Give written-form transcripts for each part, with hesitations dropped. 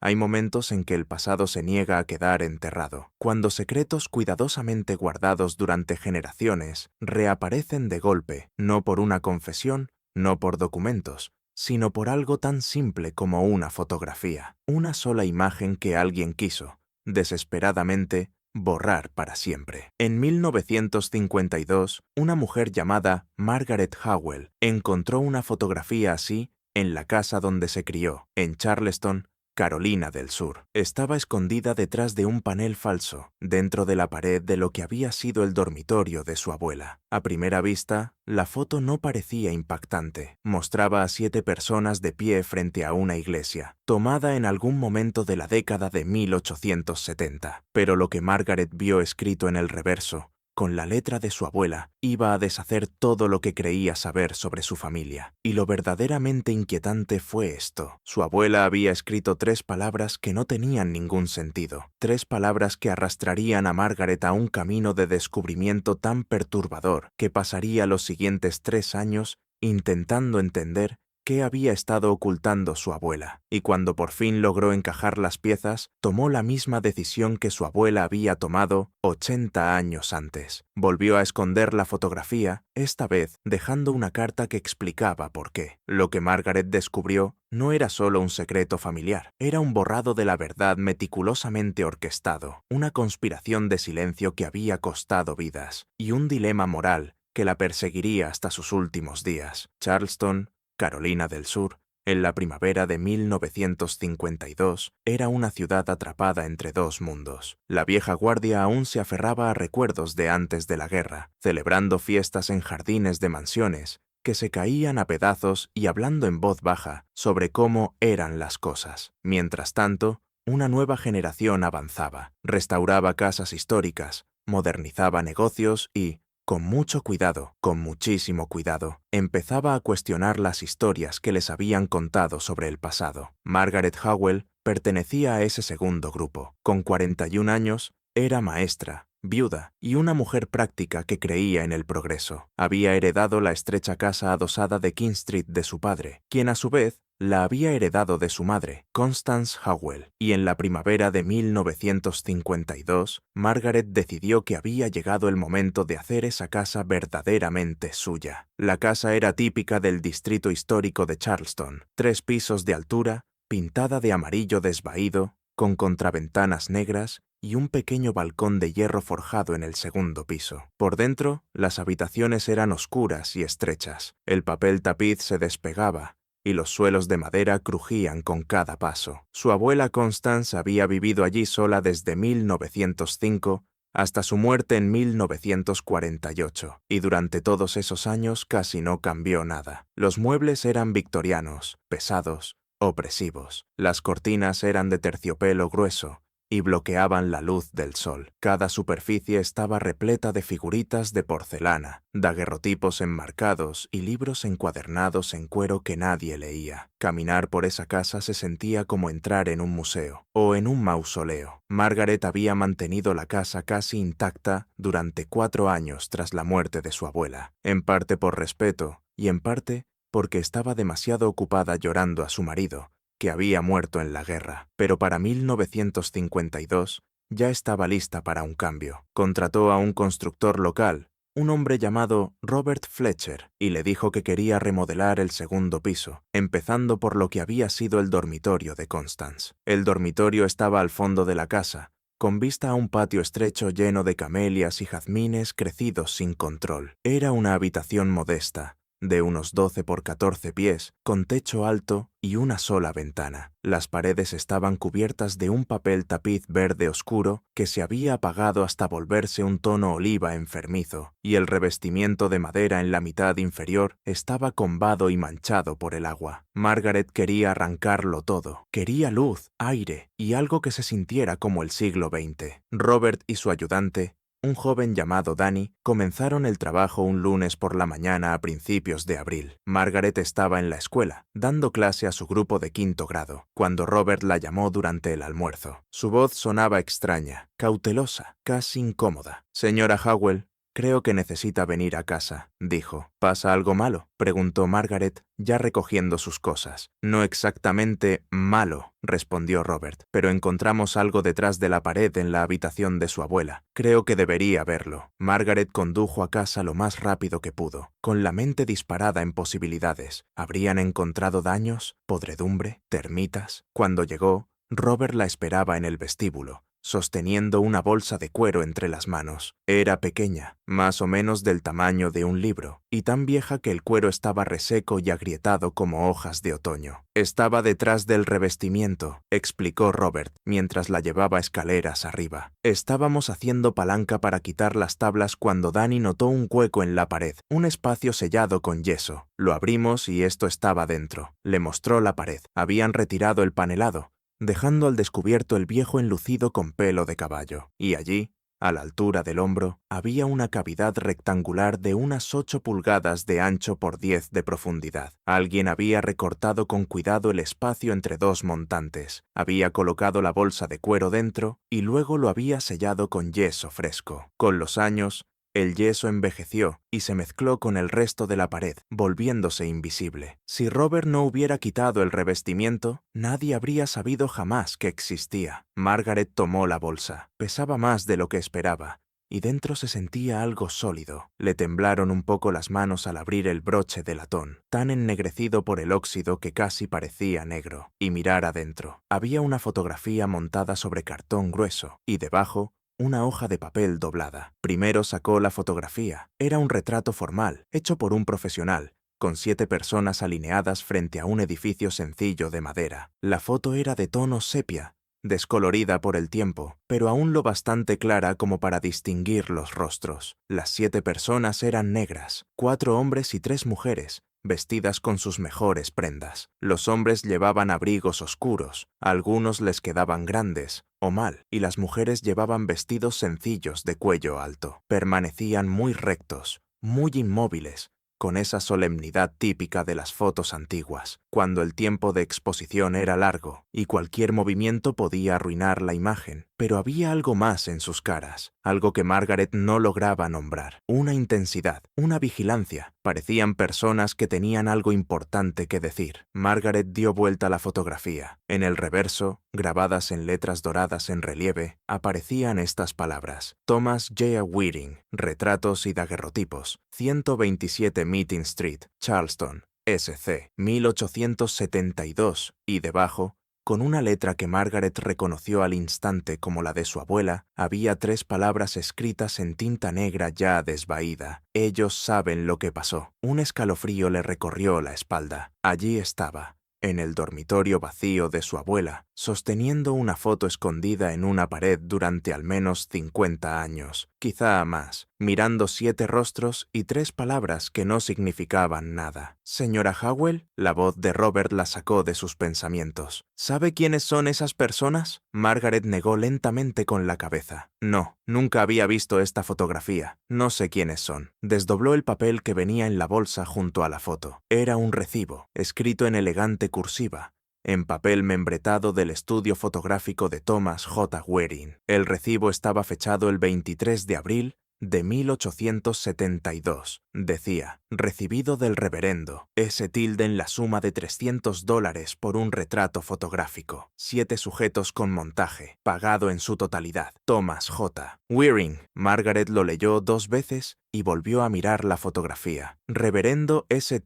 Hay momentos en que el pasado se niega a quedar enterrado, cuando secretos cuidadosamente guardados durante generaciones reaparecen de golpe, no por una confesión, no por documentos, sino por algo tan simple como una fotografía, una sola imagen que alguien quiso, desesperadamente, borrar para siempre. En 1952, una mujer llamada Margaret Howell encontró una fotografía así en la casa donde se crió, en Charleston, Carolina del Sur. Estaba escondida detrás de un panel falso, dentro de la pared de lo que había sido el dormitorio de su abuela. A primera vista, la foto no parecía impactante. Mostraba a 7 personas de pie frente a una iglesia, tomada en algún momento de la década de 1870. Pero lo que Margaret vio escrito en el reverso, con la letra de su abuela, iba a deshacer todo lo que creía saber sobre su familia. Y lo verdaderamente inquietante fue esto. Su abuela había escrito 3 palabras que no tenían ningún sentido. 3 palabras que arrastrarían a Margaret a un camino de descubrimiento tan perturbador que pasaría los siguientes 3 años intentando entender qué había estado ocultando su abuela, y cuando por fin logró encajar las piezas, tomó la misma decisión que su abuela había tomado 80 años antes. Volvió a esconder la fotografía, esta vez dejando una carta que explicaba por qué. Lo que Margaret descubrió no era solo un secreto familiar, era un borrado de la verdad meticulosamente orquestado, una conspiración de silencio que había costado vidas, y un dilema moral que la perseguiría hasta sus últimos días. Charleston, Carolina del Sur, en la primavera de 1952, era una ciudad atrapada entre 2 mundos. La vieja guardia aún se aferraba a recuerdos de antes de la guerra, celebrando fiestas en jardines de mansiones que se caían a pedazos y hablando en voz baja sobre cómo eran las cosas. Mientras tanto, una nueva generación avanzaba, restauraba casas históricas, modernizaba negocios y, con mucho cuidado, con muchísimo cuidado, empezaba a cuestionar las historias que les habían contado sobre el pasado. Margaret Howell pertenecía a ese segundo grupo. Con 41 años, era maestra, viuda y una mujer práctica que creía en el progreso. Había heredado la estrecha casa adosada de King Street de su padre, quien a su vez la había heredado de su madre, Constance Howell, y en la primavera de 1952, Margaret decidió que había llegado el momento de hacer esa casa verdaderamente suya. La casa era típica del distrito histórico de Charleston, 3 pisos de altura, pintada de amarillo desvaído, con contraventanas negras y un pequeño balcón de hierro forjado en el segundo piso. Por dentro, las habitaciones eran oscuras y estrechas. El papel tapiz se despegaba, y los suelos de madera crujían con cada paso. Su abuela Constance había vivido allí sola desde 1905 hasta su muerte en 1948, y durante todos esos años casi no cambió nada. Los muebles eran victorianos, pesados, opresivos. Las cortinas eran de terciopelo grueso y bloqueaban la luz del sol. Cada superficie estaba repleta de figuritas de porcelana, daguerrotipos enmarcados y libros encuadernados en cuero que nadie leía. Caminar por esa casa se sentía como entrar en un museo o en un mausoleo. Margaret había mantenido la casa casi intacta durante 4 años tras la muerte de su abuela, en parte por respeto y en parte porque estaba demasiado ocupada llorando a su marido, que había muerto en la guerra. Pero para 1952 ya estaba lista para un cambio. Contrató a un constructor local, un hombre llamado Robert Fletcher, y le dijo que quería remodelar el segundo piso, empezando por lo que había sido el dormitorio de Constance. El dormitorio estaba al fondo de la casa, con vista a un patio estrecho lleno de camelias y jazmines crecidos sin control. Era una habitación modesta, de unos 12 por 14 pies, con techo alto y una sola ventana. Las paredes estaban cubiertas de un papel tapiz verde oscuro que se había apagado hasta volverse un tono oliva enfermizo, y el revestimiento de madera en la mitad inferior estaba combado y manchado por el agua. Margaret quería arrancarlo todo. Quería luz, aire y algo que se sintiera como el siglo XX. Robert y su ayudante, un joven llamado Danny, comenzaron el trabajo un lunes por la mañana a principios de abril. Margaret estaba en la escuela, dando clase a su grupo de 5º grado, cuando Robert la llamó durante el almuerzo. Su voz sonaba extraña, cautelosa, casi incómoda. «Señora Howell, Creo que necesita venir a casa, dijo. ¿Pasa algo malo?, preguntó Margaret, ya recogiendo sus cosas. No exactamente malo, respondió Robert, pero encontramos algo detrás de la pared en la habitación de su abuela. Creo que debería verlo. Margaret condujo a casa lo más rápido que pudo, con la mente disparada en posibilidades. ¿Habrían encontrado daños? ¿Podredumbre? ¿Termitas? Cuando llegó, Robert la esperaba en el vestíbulo, sosteniendo una bolsa de cuero entre las manos. Era pequeña, más o menos del tamaño de un libro, y tan vieja que el cuero estaba reseco y agrietado como hojas de otoño. Estaba detrás del revestimiento, explicó Robert, mientras la llevaba escaleras arriba. Estábamos haciendo palanca para quitar las tablas cuando Danny notó un hueco en la pared, un espacio sellado con yeso. Lo abrimos y esto estaba dentro. Le mostró la pared. Habían retirado el panelado, dejando al descubierto el viejo enlucido con pelo de caballo. Y allí, a la altura del hombro, había una cavidad rectangular de unas 8 pulgadas de ancho por 10 de profundidad. Alguien había recortado con cuidado el espacio entre dos montantes, había colocado la bolsa de cuero dentro y luego lo había sellado con yeso fresco. Con los años, el yeso envejeció y se mezcló con el resto de la pared, volviéndose invisible. Si Robert no hubiera quitado el revestimiento, nadie habría sabido jamás que existía. Margaret tomó la bolsa. Pesaba más de lo que esperaba, y dentro se sentía algo sólido. Le temblaron un poco las manos al abrir el broche de latón, tan ennegrecido por el óxido que casi parecía negro, y mirar adentro. Había una fotografía montada sobre cartón grueso, y debajo, una hoja de papel doblada. Primero sacó la fotografía. Era un retrato formal, hecho por un profesional, con 7 personas alineadas frente a un edificio sencillo de madera. La foto era de tono sepia, descolorida por el tiempo, pero aún lo bastante clara como para distinguir los rostros. Las 7 personas eran negras, 4 hombres y 3 mujeres, vestidas con sus mejores prendas. Los hombres llevaban abrigos oscuros, a algunos les quedaban grandes o mal, y las mujeres llevaban vestidos sencillos de cuello alto. Permanecían muy rectos, muy inmóviles, con esa solemnidad típica de las fotos antiguas, cuando el tiempo de exposición era largo y cualquier movimiento podía arruinar la imagen. Pero había algo más en sus caras, algo que Margaret no lograba nombrar. Una intensidad, una vigilancia. Parecían personas que tenían algo importante que decir. Margaret dio vuelta a la fotografía. En el reverso, grabadas en letras doradas en relieve, aparecían estas palabras: Thomas J. Wearing, retratos y daguerrotipos, 127 Meeting Street, Charleston, SC, 1872, y debajo, con una letra que Margaret reconoció al instante como la de su abuela, había 3 palabras escritas en tinta negra ya desvaída. Ellos saben lo que pasó. Un escalofrío le recorrió la espalda. Allí estaba, en el dormitorio vacío de su abuela, sosteniendo una foto escondida en una pared durante al menos 50 años, quizá más, mirando 7 rostros y 3 palabras que no significaban nada. «Señora Howell», la voz de Robert la sacó de sus pensamientos. «¿Sabe quiénes son esas personas?» Margaret negó lentamente con la cabeza. «No, nunca había visto esta fotografía. No sé quiénes son». Desdobló el papel que venía en la bolsa junto a la foto. Era un recibo, escrito en elegante cursiva, en papel membretado del estudio fotográfico de Thomas J. Wearing. El recibo estaba fechado el 23 de abril de 1872. Decía: recibido del reverendo S. en la suma de $300 por un retrato fotográfico. 7 sujetos con montaje. Pagado en su totalidad. Thomas J. Wearing. Margaret lo leyó 2 veces y volvió a mirar la fotografía. Reverendo S.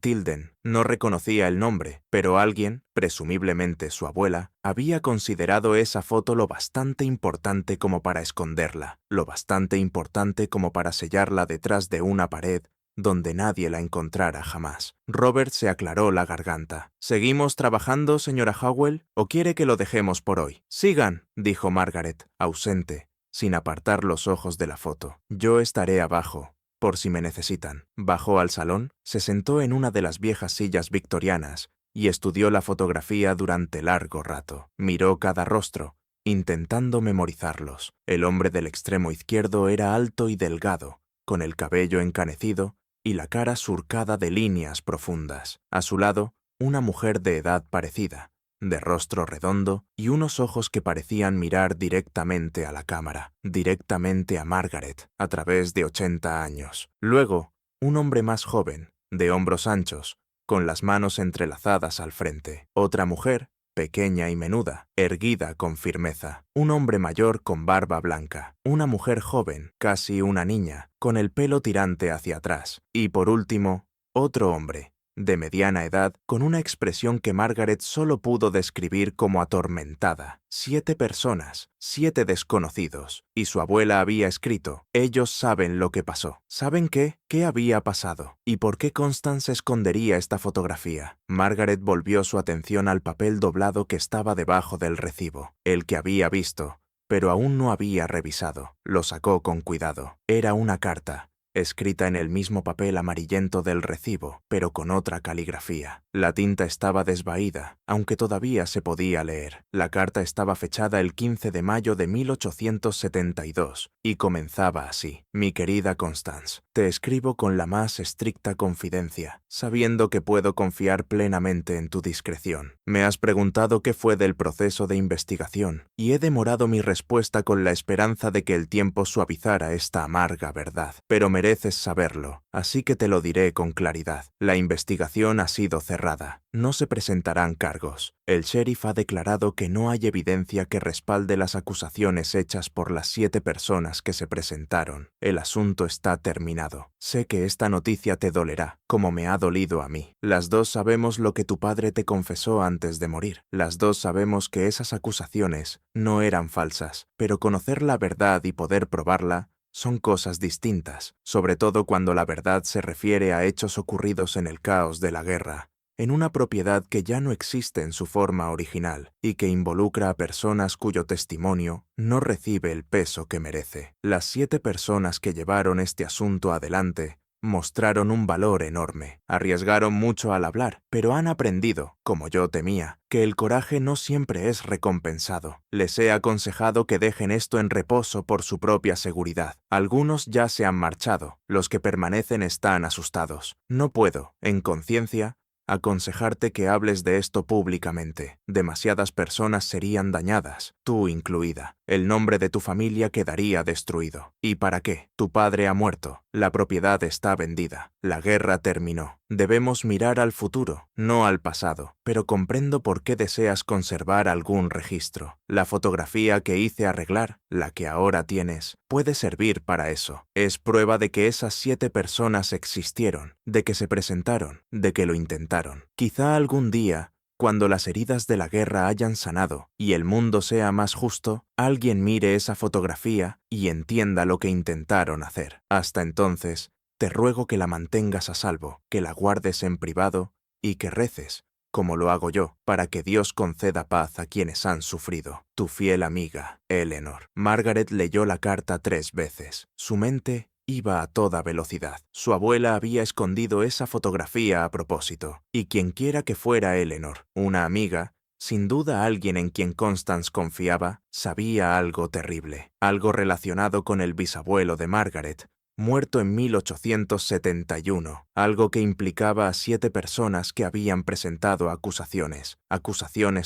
No reconocía el nombre, pero alguien, presumiblemente su abuela, había considerado esa foto lo bastante importante como para esconderla, lo bastante importante como para sellarla detrás de una pared donde nadie la encontrara jamás. Robert se aclaró la garganta. «¿Seguimos trabajando, señora Howell, o quiere que lo dejemos por hoy?» «Sigan», dijo Margaret, ausente, sin apartar los ojos de la foto. «Yo estaré abajo, por si me necesitan». Bajó al salón, se sentó en una de las viejas sillas victorianas y estudió la fotografía durante largo rato. Miró cada rostro, intentando memorizarlos. El hombre del extremo izquierdo era alto y delgado, con el cabello encanecido y la cara surcada de líneas profundas. A su lado, una mujer de edad parecida, de rostro redondo y unos ojos que parecían mirar directamente a la cámara, directamente a Margaret, a través de 80 años. Luego, un hombre más joven, de hombros anchos, con las manos entrelazadas al frente. Otra mujer, pequeña y menuda, erguida con firmeza. Un hombre mayor con barba blanca. Una mujer joven, casi una niña, con el pelo tirante hacia atrás. Y por último, otro hombre, de mediana edad, con una expresión que Margaret solo pudo describir como atormentada. 7 personas, 7 desconocidos. Y su abuela había escrito: ellos saben lo que pasó. ¿Saben qué? ¿Qué había pasado? ¿Y por qué Constance escondería esta fotografía? Margaret volvió su atención al papel doblado que estaba debajo del recibo, el que había visto, pero aún no había revisado. Lo sacó con cuidado. Era una carta, escrita en el mismo papel amarillento del recibo, pero con otra caligrafía. La tinta estaba desvaída, aunque todavía se podía leer. La carta estaba fechada el 15 de mayo de 1872 y comenzaba así: Mi querida Constance, te escribo con la más estricta confidencia, sabiendo que puedo confiar plenamente en tu discreción. Me has preguntado qué fue del proceso de investigación, y he demorado mi respuesta con la esperanza de que el tiempo suavizara esta amarga verdad. Pero mereces saberlo, así que te lo diré con claridad. La investigación ha sido cerrada. No se presentarán cargos. El sheriff ha declarado que no hay evidencia que respalde las acusaciones hechas por las 7 personas que se presentaron. El asunto está terminado. Sé que esta noticia te dolerá, como me ha dolido a mí. Las dos sabemos lo que tu padre te confesó antes de morir. Las dos sabemos que esas acusaciones no eran falsas, pero conocer la verdad y poder probarla son cosas distintas, sobre todo cuando la verdad se refiere a hechos ocurridos en el caos de la guerra, en una propiedad que ya no existe en su forma original y que involucra a personas cuyo testimonio no recibe el peso que merece. Las 7 personas que llevaron este asunto adelante mostraron un valor enorme, arriesgaron mucho al hablar, pero han aprendido, como yo temía, que el coraje no siempre es recompensado. Les he aconsejado que dejen esto en reposo por su propia seguridad. Algunos ya se han marchado, los que permanecen están asustados. No puedo, en conciencia, aconsejarte que hables de esto públicamente. Demasiadas personas serían dañadas, tú incluida. El nombre de tu familia quedaría destruido. ¿Y para qué? Tu padre ha muerto. La propiedad está vendida. La guerra terminó. Debemos mirar al futuro, no al pasado. Pero comprendo por qué deseas conservar algún registro. La fotografía que hice arreglar, la que ahora tienes, puede servir para eso. Es prueba de que esas 7 personas existieron, de que se presentaron, de que lo intentaron. Quizá algún día, cuando las heridas de la guerra hayan sanado y el mundo sea más justo, alguien mire esa fotografía y entienda lo que intentaron hacer. Hasta entonces, te ruego que la mantengas a salvo, que la guardes en privado y que reces, como lo hago yo, para que Dios conceda paz a quienes han sufrido. Tu fiel amiga, Eleanor. Margaret leyó la carta 3 veces. Su mente iba a toda velocidad. Su abuela había escondido esa fotografía a propósito, y quienquiera que fuera Eleanor, una amiga, sin duda alguien en quien Constance confiaba, sabía algo terrible, algo relacionado con el bisabuelo de Margaret, muerto en 1871, algo que implicaba a 7 personas que habían presentado acusaciones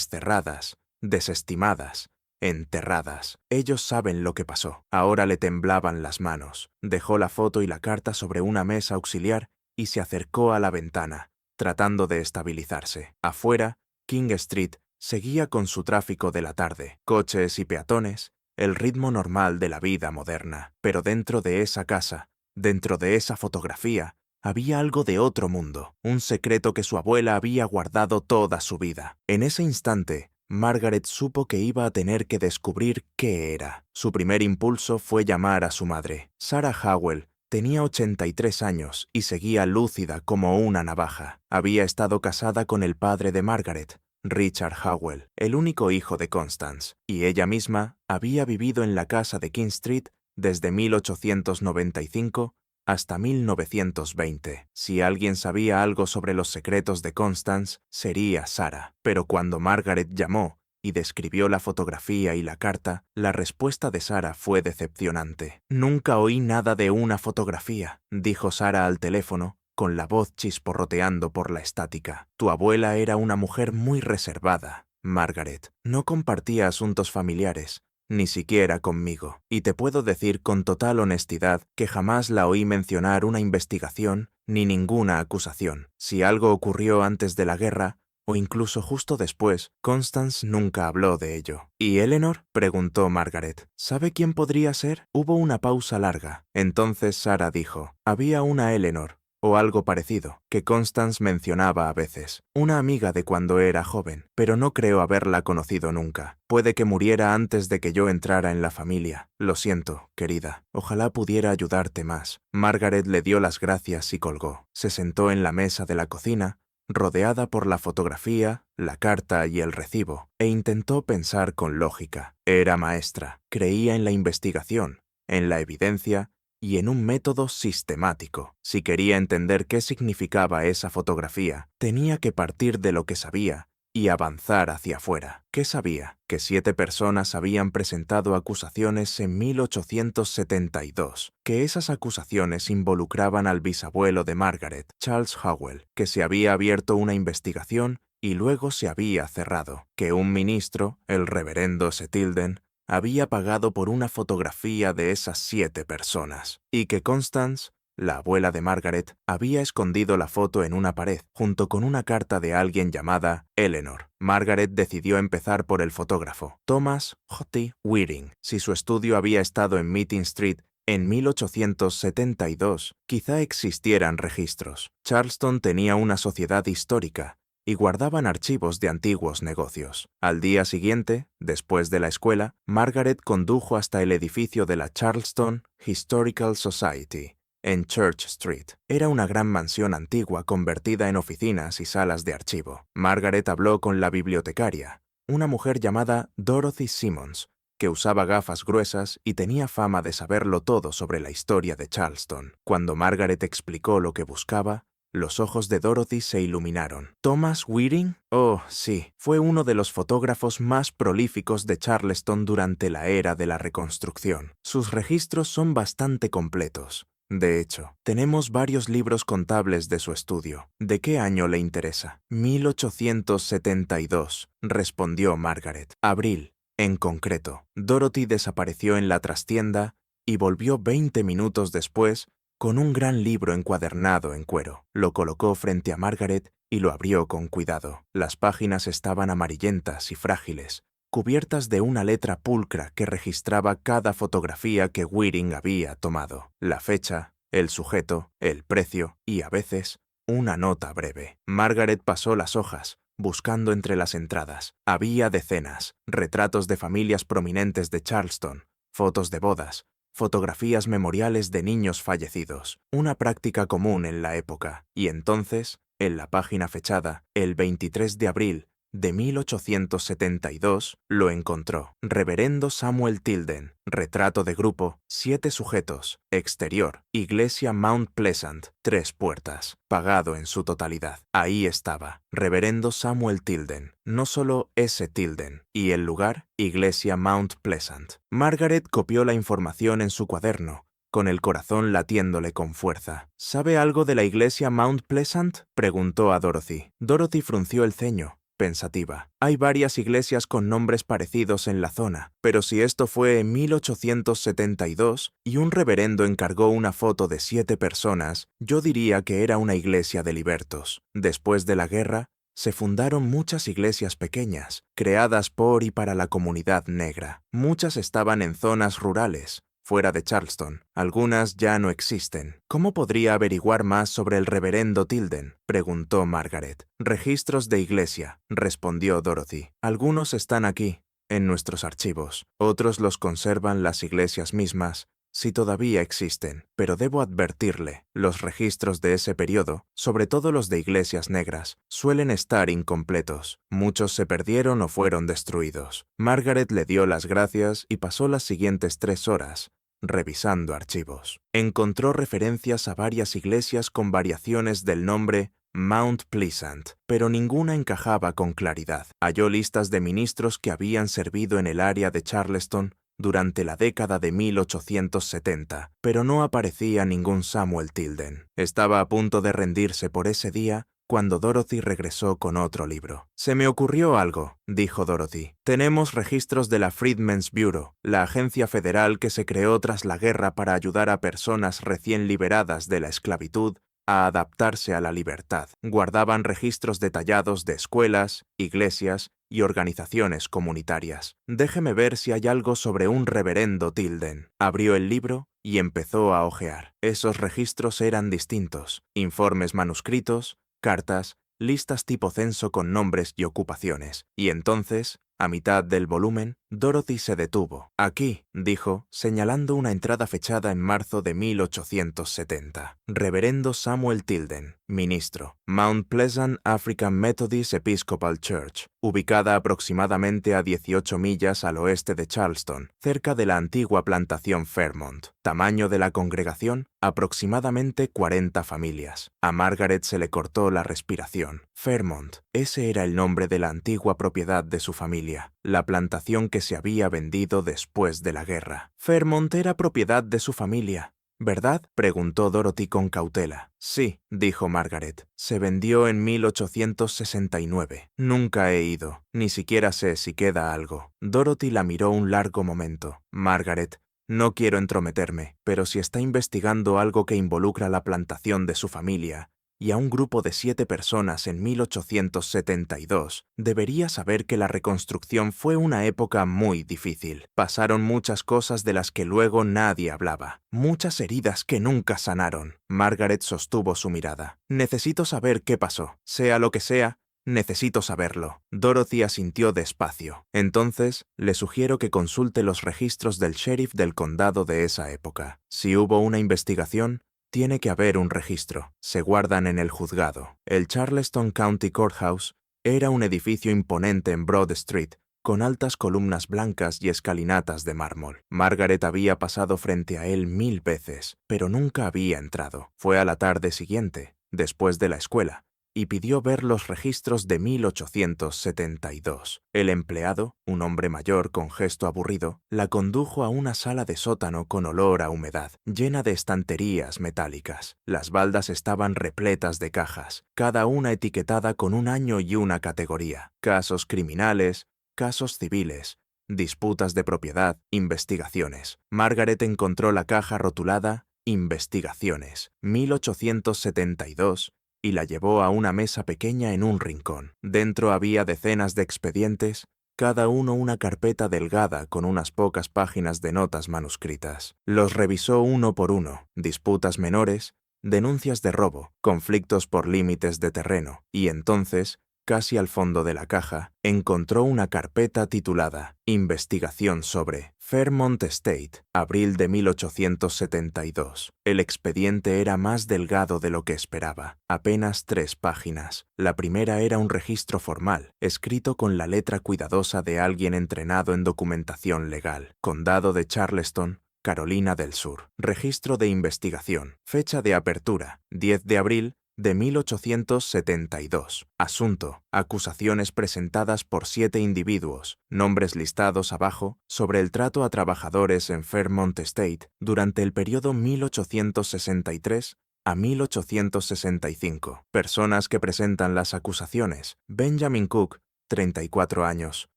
cerradas, desestimadas, enterradas. Ellos saben lo que pasó. Ahora le temblaban las manos. Dejó la foto y la carta sobre una mesa auxiliar y se acercó a la ventana, tratando de estabilizarse. Afuera, King Street seguía con su tráfico de la tarde, coches y peatones, el ritmo normal de la vida moderna. Pero dentro de esa casa, dentro de esa fotografía, había algo de otro mundo, un secreto que su abuela había guardado toda su vida. En ese instante, Margaret supo que iba a tener que descubrir qué era. Su primer impulso fue llamar a su madre. Sarah Howell tenía 83 años y seguía lúcida como una navaja. Había estado casada con el padre de Margaret, Richard Howell, el único hijo de Constance, y ella misma había vivido en la casa de King Street desde 1895 hasta 1920. Si alguien sabía algo sobre los secretos de Constance, sería Sarah. Pero cuando Margaret llamó y describió la fotografía y la carta, la respuesta de Sarah fue decepcionante. «Nunca oí nada de una fotografía», dijo Sarah al teléfono, con la voz chisporroteando por la estática. «Tu abuela era una mujer muy reservada. Margaret. No compartía asuntos familiares, ni siquiera conmigo, y te puedo decir con total honestidad que jamás la oí mencionar una investigación ni ninguna acusación. Si algo ocurrió antes de la guerra, o incluso justo después, Constance nunca habló de ello. ¿Y Eleanor?, preguntó Margaret. ¿Sabe quién podría ser? Hubo una pausa larga. Entonces Sarah dijo, había una Eleanor, o algo parecido, que Constance mencionaba a veces. Una amiga de cuando era joven, pero no creo haberla conocido nunca. Puede que muriera antes de que yo entrara en la familia. Lo siento, querida. Ojalá pudiera ayudarte más. Margaret le dio las gracias y colgó. Se sentó en la mesa de la cocina, rodeada por la fotografía, la carta y el recibo, e intentó pensar con lógica. Era maestra, creía en la investigación, en la evidencia y en un método sistemático. Si quería entender qué significaba esa fotografía, tenía que partir de lo que sabía y avanzar hacia afuera. ¿Qué sabía? Que 7 personas habían presentado acusaciones en 1872, que esas acusaciones involucraban al bisabuelo de Margaret, Charles Howell, que se había abierto una investigación y luego se había cerrado, que un ministro, el reverendo S. Tilden, había pagado por una fotografía de esas 7 personas, y que Constance, la abuela de Margaret, había escondido la foto en una pared, junto con una carta de alguien llamada Eleanor. Margaret decidió empezar por el fotógrafo, Thomas J. Wearing. Si su estudio había estado en Meeting Street en 1872, quizá existieran registros. Charleston tenía una sociedad histórica y guardaban archivos de antiguos negocios. Al día siguiente, después de la escuela, Margaret condujo hasta el edificio de la Charleston Historical Society, en Church Street. Era una gran mansión antigua convertida en oficinas y salas de archivo. Margaret habló con la bibliotecaria, una mujer llamada Dorothy Simmons, que usaba gafas gruesas y tenía fama de saberlo todo sobre la historia de Charleston. Cuando Margaret explicó lo que buscaba, los ojos de Dorothy se iluminaron. ¿Thomas Wearing? Oh, sí, fue uno de los fotógrafos más prolíficos de Charleston durante la era de la reconstrucción. Sus registros son bastante completos. De hecho, tenemos varios libros contables de su estudio. ¿De qué año le interesa? 1872, respondió Margaret. Abril, en concreto. Dorothy desapareció en la trastienda y volvió 20 minutos después con un gran libro encuadernado en cuero. Lo colocó frente a Margaret y lo abrió con cuidado. Las páginas estaban amarillentas y frágiles, cubiertas de una letra pulcra que registraba cada fotografía que Wearing había tomado, la fecha, el sujeto, el precio y, a veces, una nota breve. Margaret pasó las hojas, buscando entre las entradas. Había decenas, retratos de familias prominentes de Charleston, fotos de bodas, fotografías memoriales de niños fallecidos, una práctica común en la época. Y entonces, en la página fechada, el 23 de abril, de 1872, lo encontró. Reverendo Samuel Tilden, retrato de grupo, 7 sujetos, exterior, iglesia Mount Pleasant, 3 puertas, pagado en su totalidad. Ahí estaba, Reverendo Samuel Tilden, no solo S. Tilden, y el lugar, iglesia Mount Pleasant. Margaret copió la información en su cuaderno, con el corazón latiéndole con fuerza. ¿Sabe algo de la iglesia Mount Pleasant?, preguntó a Dorothy. Dorothy frunció el ceño, pensativa. Hay varias iglesias con nombres parecidos en la zona, pero si esto fue en 1872 y un reverendo encargó una foto de 7 personas, yo diría que era una iglesia de libertos. Después de la guerra, se fundaron muchas iglesias pequeñas, creadas por y para la comunidad negra. Muchas estaban en zonas rurales, fuera de Charleston. Algunas ya no existen. ¿Cómo podría averiguar más sobre el reverendo Tilden?, preguntó Margaret. Registros de iglesia, respondió Dorothy. Algunos están aquí, en nuestros archivos. Otros los conservan las iglesias mismas, si todavía existen. Pero debo advertirle, los registros de ese periodo, sobre todo los de iglesias negras, suelen estar incompletos. Muchos se perdieron o fueron destruidos. Margaret le dio las gracias y pasó las siguientes 3 horas revisando archivos. Encontró referencias a varias iglesias con variaciones del nombre Mount Pleasant, pero ninguna encajaba con claridad. Halló listas de ministros que habían servido en el área de Charleston durante la década de 1870, pero no aparecía ningún Samuel Tilden. Estaba a punto de rendirse por ese día cuando Dorothy regresó con otro libro. «Se me ocurrió algo», dijo Dorothy. «Tenemos registros de la Freedmen's Bureau, la agencia federal que se creó tras la guerra para ayudar a personas recién liberadas de la esclavitud a adaptarse a la libertad. Guardaban registros detallados de escuelas, iglesias y organizaciones comunitarias. Déjeme ver si hay algo sobre un reverendo Tilden». Abrió el libro y empezó a hojear. Esos registros eran distintos: informes manuscritos, cartas, listas tipo censo con nombres y ocupaciones. Y entonces, a mitad del volumen, Dorothy se detuvo. «Aquí», dijo, señalando una entrada fechada en marzo de 1870. «Reverendo Samuel Tilden, ministro, Mount Pleasant African Methodist Episcopal Church, ubicada aproximadamente a 18 millas al oeste de Charleston, cerca de la antigua plantación Fairmont. Tamaño de la congregación, aproximadamente 40 familias». A Margaret se le cortó la respiración. Fairmont, ese era el nombre de la antigua propiedad de su familia, la plantación que se había vendido después de la guerra. Fairmont era propiedad de su familia, ¿verdad?, preguntó Dorothy con cautela. «Sí», dijo Margaret. «Se vendió en 1869. Nunca he ido. Ni siquiera sé si queda algo». Dorothy la miró un largo momento. «Margaret, no quiero entrometerme, pero si está investigando algo que involucra la plantación de su familia y a un grupo de 7 personas en 1872, debería saber que la reconstrucción fue una época muy difícil. Pasaron muchas cosas de las que luego nadie hablaba, muchas heridas que nunca sanaron». Margaret sostuvo su mirada. «Necesito saber qué pasó. Sea lo que sea, necesito saberlo». Dorothy asintió despacio. «Entonces, le sugiero que consulte los registros del sheriff del condado de esa época. Si hubo una investigación, tiene que haber un registro. Se guardan en el juzgado». El Charleston County Courthouse era un edificio imponente en Broad Street, con altas columnas blancas y escalinatas de mármol. Margaret había pasado frente a él 1000 veces, pero nunca había entrado. Fue a la tarde siguiente, después de la escuela, y pidió ver los registros de 1872. El empleado, un hombre mayor con gesto aburrido, la condujo a una sala de sótano con olor a humedad, llena de estanterías metálicas. Las baldas estaban repletas de cajas, cada una etiquetada con un año y una categoría: casos criminales, casos civiles, disputas de propiedad, investigaciones. Margaret encontró la caja rotulada «Investigaciones, 1872», y la llevó a una mesa pequeña en un rincón. Dentro había decenas de expedientes, cada uno una carpeta delgada con unas pocas páginas de notas manuscritas. Los revisó uno por uno: disputas menores, denuncias de robo, conflictos por límites de terreno, y entonces, casi al fondo de la caja, encontró una carpeta titulada «Investigación sobre Fairmont Estate, abril de 1872». El expediente era más delgado de lo que esperaba, apenas 3 páginas. La primera era un registro formal, escrito con la letra cuidadosa de alguien entrenado en documentación legal. Condado de Charleston, Carolina del Sur. Registro de investigación. Fecha de apertura: 10 de abril de 1872. Asunto: acusaciones presentadas por 7 individuos, nombres listados abajo, sobre el trato a trabajadores en Fairmont Estate durante el periodo 1863 a 1865. Personas que presentan las acusaciones: Benjamin Cook, 34 años,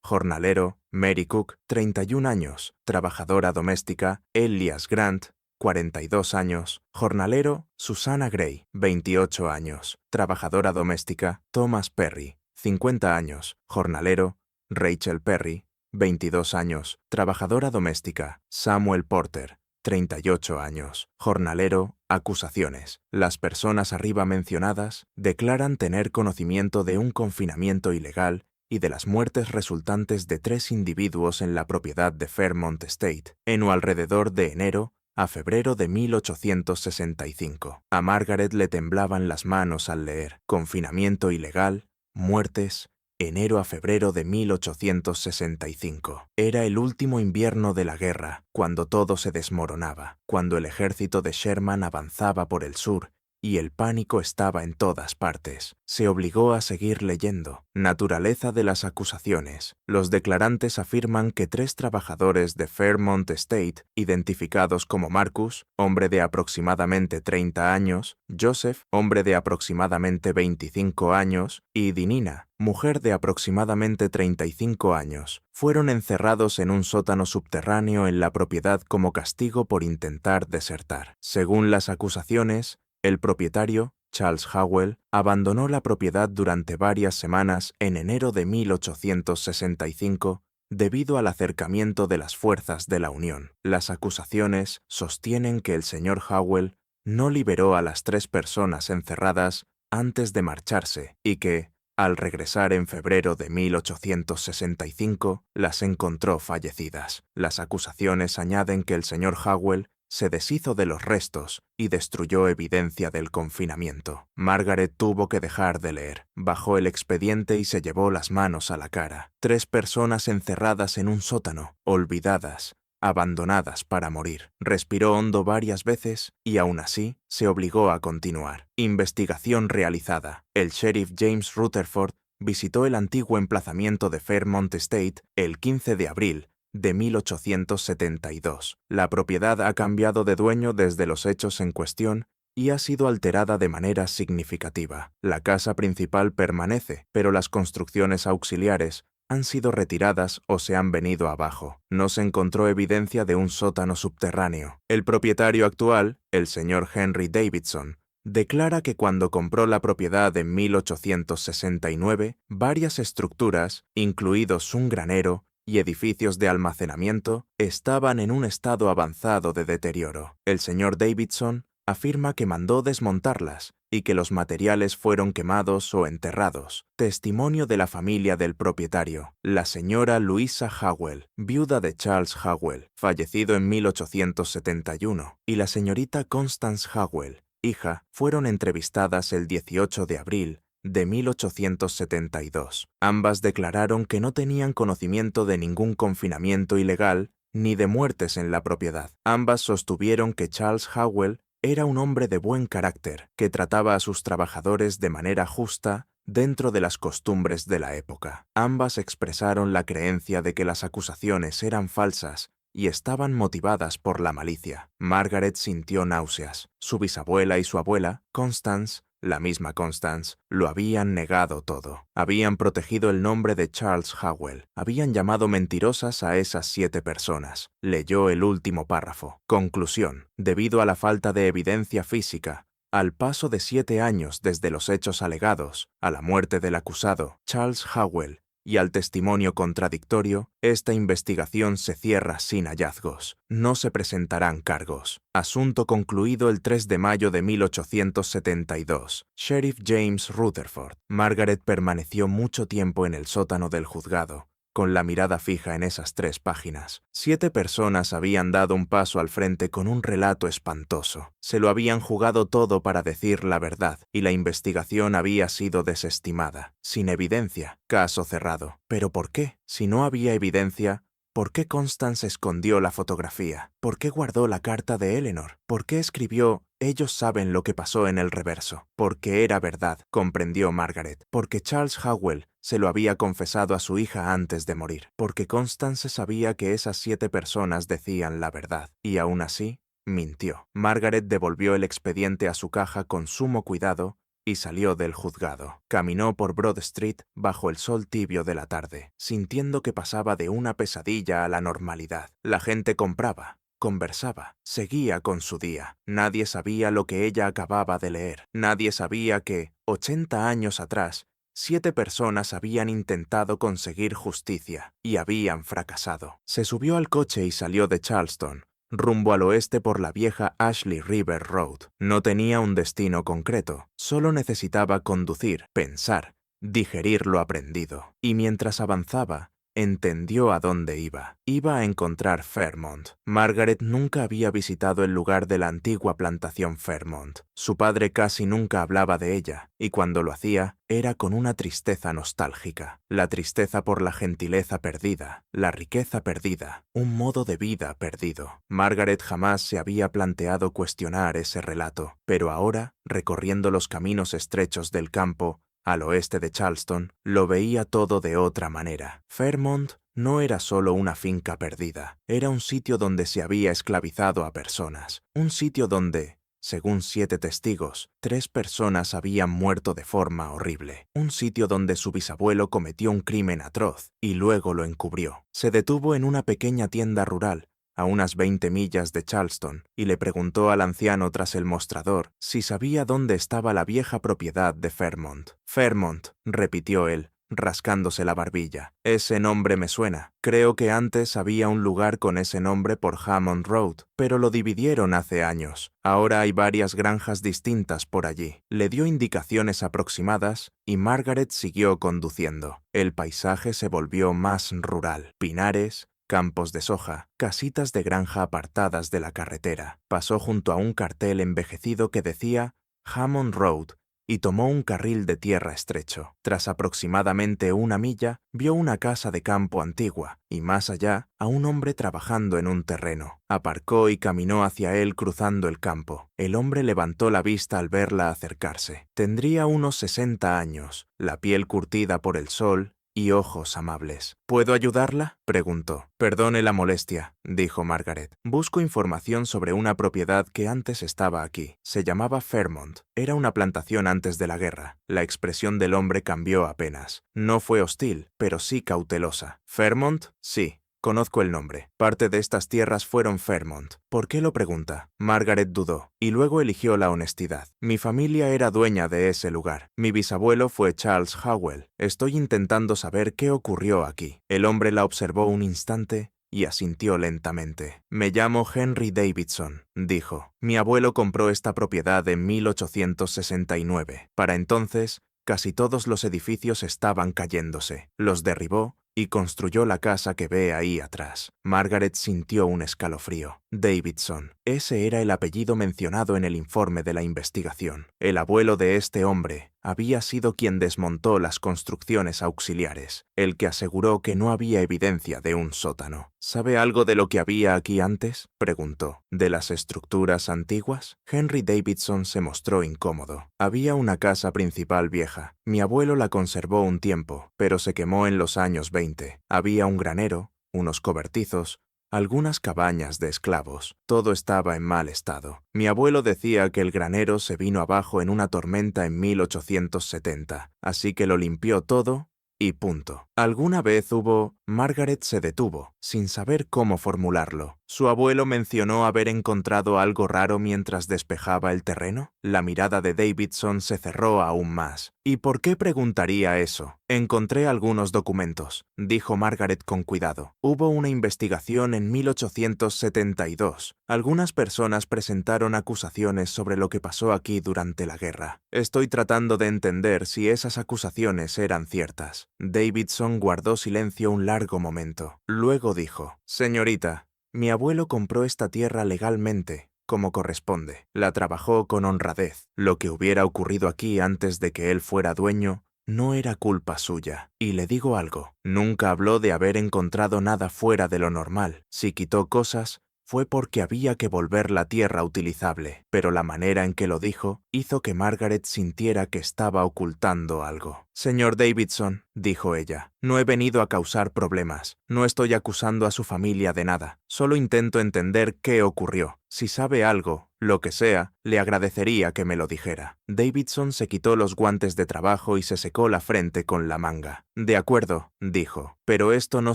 jornalero; Mary Cook, 31 años, trabajadora doméstica; Elias Grant, 42 años, jornalero; Susanna Gray, 28 años, trabajadora doméstica; Thomas Perry, 50 años, jornalero; Rachel Perry, 22 años, trabajadora doméstica; Samuel Porter, 38 años, jornalero. Acusaciones: las personas arriba mencionadas declaran tener conocimiento de un confinamiento ilegal y de las muertes resultantes de 3 individuos en la propiedad de Fairmont Estate, en o alrededor de enero a febrero de 1865. A Margaret le temblaban las manos al leer. Confinamiento ilegal, muertes, enero a febrero de 1865. Era el último invierno de la guerra, cuando todo se desmoronaba, cuando el ejército de Sherman avanzaba por el sur y el pánico estaba en todas partes. Se obligó a seguir leyendo. Naturaleza de las acusaciones. Los declarantes afirman que 3 trabajadores de Fairmont Estate, identificados como Marcus, hombre de aproximadamente 30 años, Joseph, hombre de aproximadamente 25 años, y Dinina, mujer de aproximadamente 35 años, fueron encerrados en un sótano subterráneo en la propiedad como castigo por intentar desertar. Según las acusaciones, el propietario, Charles Howell, abandonó la propiedad durante varias semanas en enero de 1865 debido al acercamiento de las fuerzas de la Unión. Las acusaciones sostienen que el señor Howell no liberó a las 3 personas encerradas antes de marcharse y que, al regresar en febrero de 1865, las encontró fallecidas. Las acusaciones añaden que el señor Howell se deshizo de los restos y destruyó evidencia del confinamiento. Margaret tuvo que dejar de leer. Bajó el expediente y se llevó las manos a la cara. 3 personas encerradas en un sótano, olvidadas, abandonadas para morir. Respiró hondo varias veces y aún así se obligó a continuar. Investigación realizada. El sheriff James Rutherford visitó el antiguo emplazamiento de Fairmont Estate el 15 de abril de 1872. La propiedad ha cambiado de dueño desde los hechos en cuestión y ha sido alterada de manera significativa. La casa principal permanece, pero las construcciones auxiliares han sido retiradas o se han venido abajo. No se encontró evidencia de un sótano subterráneo. El propietario actual, el señor Henry Davidson, declara que cuando compró la propiedad en 1869, varias estructuras, incluidos un granero y edificios de almacenamiento, estaban en un estado avanzado de deterioro. El señor Davidson afirma que mandó desmontarlas y que los materiales fueron quemados o enterrados. Testimonio de la familia del propietario. La señora Louisa Howell, viuda de Charles Howell, fallecido en 1871, y la señorita Constance Howell, hija, fueron entrevistadas el 18 de abril de 1872. Ambas declararon que no tenían conocimiento de ningún confinamiento ilegal ni de muertes en la propiedad. Ambas sostuvieron que Charles Howell era un hombre de buen carácter, que trataba a sus trabajadores de manera justa dentro de las costumbres de la época. Ambas expresaron la creencia de que las acusaciones eran falsas y estaban motivadas por la malicia. Margaret sintió náuseas. Su bisabuela y su abuela, Constance, la misma Constance, lo habían negado todo. Habían protegido el nombre de Charles Howell. Habían llamado mentirosas a esas 7 personas. Leyó el último párrafo. Conclusión. Debido a la falta de evidencia física, al paso de 7 años desde los hechos alegados, a la muerte del acusado, Charles Howell, y al testimonio contradictorio, esta investigación se cierra sin hallazgos. No se presentarán cargos. Asunto concluido el 3 de mayo de 1872. Sheriff James Rutherford. Margaret permaneció mucho tiempo en el sótano del juzgado, con la mirada fija en esas 3 páginas. 7 personas habían dado un paso al frente con un relato espantoso. Se lo habían jugado todo para decir la verdad, y la investigación había sido desestimada. Sin evidencia. Caso cerrado. ¿Pero por qué? Si no había evidencia, ¿por qué Constance escondió la fotografía? ¿Por qué guardó la carta de Eleanor? ¿Por qué escribió «Ellos saben lo que pasó» en el reverso? Porque era verdad, comprendió Margaret. Porque Charles Howell se lo había confesado a su hija antes de morir. Porque Constance sabía que esas 7 personas decían la verdad. Y aún así, mintió. Margaret devolvió el expediente a su caja con sumo cuidado y salió del juzgado. Caminó por Broad Street bajo el sol tibio de la tarde, sintiendo que pasaba de una pesadilla a la normalidad. La gente compraba, conversaba, seguía con su día. Nadie sabía lo que ella acababa de leer. Nadie sabía que, 80 años atrás, 7 personas habían intentado conseguir justicia y habían fracasado. Se subió al coche y salió de Charleston, rumbo al oeste por la vieja Ashley River Road. No tenía un destino concreto, solo necesitaba conducir, pensar, digerir lo aprendido. Y mientras avanzaba, Entendió a dónde iba. Iba a encontrar Fairmont. Margaret nunca había visitado el lugar de la antigua plantación Fairmont. Su padre casi nunca hablaba de ella, y cuando lo hacía, era con una tristeza nostálgica. La tristeza por la gentileza perdida, la riqueza perdida, un modo de vida perdido. Margaret jamás se había planteado cuestionar ese relato, pero ahora, recorriendo los caminos estrechos del campo, al oeste de Charleston, lo veía todo de otra manera. Fairmont no era solo una finca perdida, era un sitio donde se había esclavizado a personas, un sitio donde, según 7 testigos, 3 personas habían muerto de forma horrible, un sitio donde su bisabuelo cometió un crimen atroz y luego lo encubrió. Se detuvo en una pequeña tienda rural, a unas 20 millas de Charleston, y le preguntó al anciano tras el mostrador si sabía dónde estaba la vieja propiedad de Fairmont. Fairmont, repitió él, rascándose la barbilla. Ese nombre me suena. Creo que antes había un lugar con ese nombre por Hammond Road, pero lo dividieron hace años. Ahora hay varias granjas distintas por allí. Le dio indicaciones aproximadas y Margaret siguió conduciendo. El paisaje se volvió más rural. Pinares, campos de soja, casitas de granja apartadas de la carretera. Pasó junto a un cartel envejecido que decía Hammond Road y tomó un carril de tierra estrecho. Tras aproximadamente 1 milla, vio una casa de campo antigua y más allá a un hombre trabajando en un terreno. Aparcó y caminó hacia él cruzando el campo. El hombre levantó la vista al verla acercarse. Tendría unos 60 años, la piel curtida por el sol y ojos amables. ¿Puedo ayudarla?, preguntó. Perdone la molestia, dijo Margaret. Busco información sobre una propiedad que antes estaba aquí. Se llamaba Fairmont. Era una plantación antes de la guerra. La expresión del hombre cambió apenas. No fue hostil, pero sí cautelosa. ¿Fairmont? Sí. Conozco el nombre. Parte de estas tierras fueron Fairmont. ¿Por qué lo pregunta? Margaret dudó, y luego eligió la honestidad. Mi familia era dueña de ese lugar. Mi bisabuelo fue Charles Howell. Estoy intentando saber qué ocurrió aquí. El hombre la observó un instante y asintió lentamente. Me llamo Henry Davidson, dijo. Mi abuelo compró esta propiedad en 1869. Para entonces, casi todos los edificios estaban cayéndose. Los derribó y construyó la casa que ve ahí atrás. Margaret sintió un escalofrío. Davidson. Ese era el apellido mencionado en el informe de la investigación. El abuelo de este hombre había sido quien desmontó las construcciones auxiliares, el que aseguró que no había evidencia de un sótano. ¿Sabe algo de lo que había aquí antes?, preguntó. ¿De las estructuras antiguas? Henry Davidson se mostró incómodo. Había una casa principal vieja. Mi abuelo la conservó un tiempo, pero se quemó en los años 20. Había un granero, unos cobertizos, algunas cabañas de esclavos. Todo estaba en mal estado. Mi abuelo decía que el granero se vino abajo en una tormenta en 1870, así que lo limpió todo y punto. ¿Alguna vez hubo...? Margaret se detuvo, sin saber cómo formularlo. ¿Su abuelo mencionó haber encontrado algo raro mientras despejaba el terreno? La mirada de Davidson se cerró aún más. ¿Y por qué preguntaría eso? Encontré algunos documentos, dijo Margaret con cuidado. Hubo una investigación en 1872. Algunas personas presentaron acusaciones sobre lo que pasó aquí durante la guerra. Estoy tratando de entender si esas acusaciones eran ciertas. Davidson guardó silencio un largo momento. Luego dijo: «Señorita, mi abuelo compró esta tierra legalmente, como corresponde. La trabajó con honradez. Lo que hubiera ocurrido aquí antes de que él fuera dueño no era culpa suya. Y le digo algo, nunca habló de haber encontrado nada fuera de lo normal. Si quitó cosas, fue porque había que volver la tierra utilizable, pero la manera en que lo dijo hizo que Margaret sintiera que estaba ocultando algo. «Señor Davidson», dijo ella, «no he venido a causar problemas. No estoy acusando a su familia de nada. Solo intento entender qué ocurrió. Si sabe algo, lo que sea, le agradecería que me lo dijera». Davidson se quitó los guantes de trabajo y se secó la frente con la manga. «De acuerdo», dijo, «pero esto no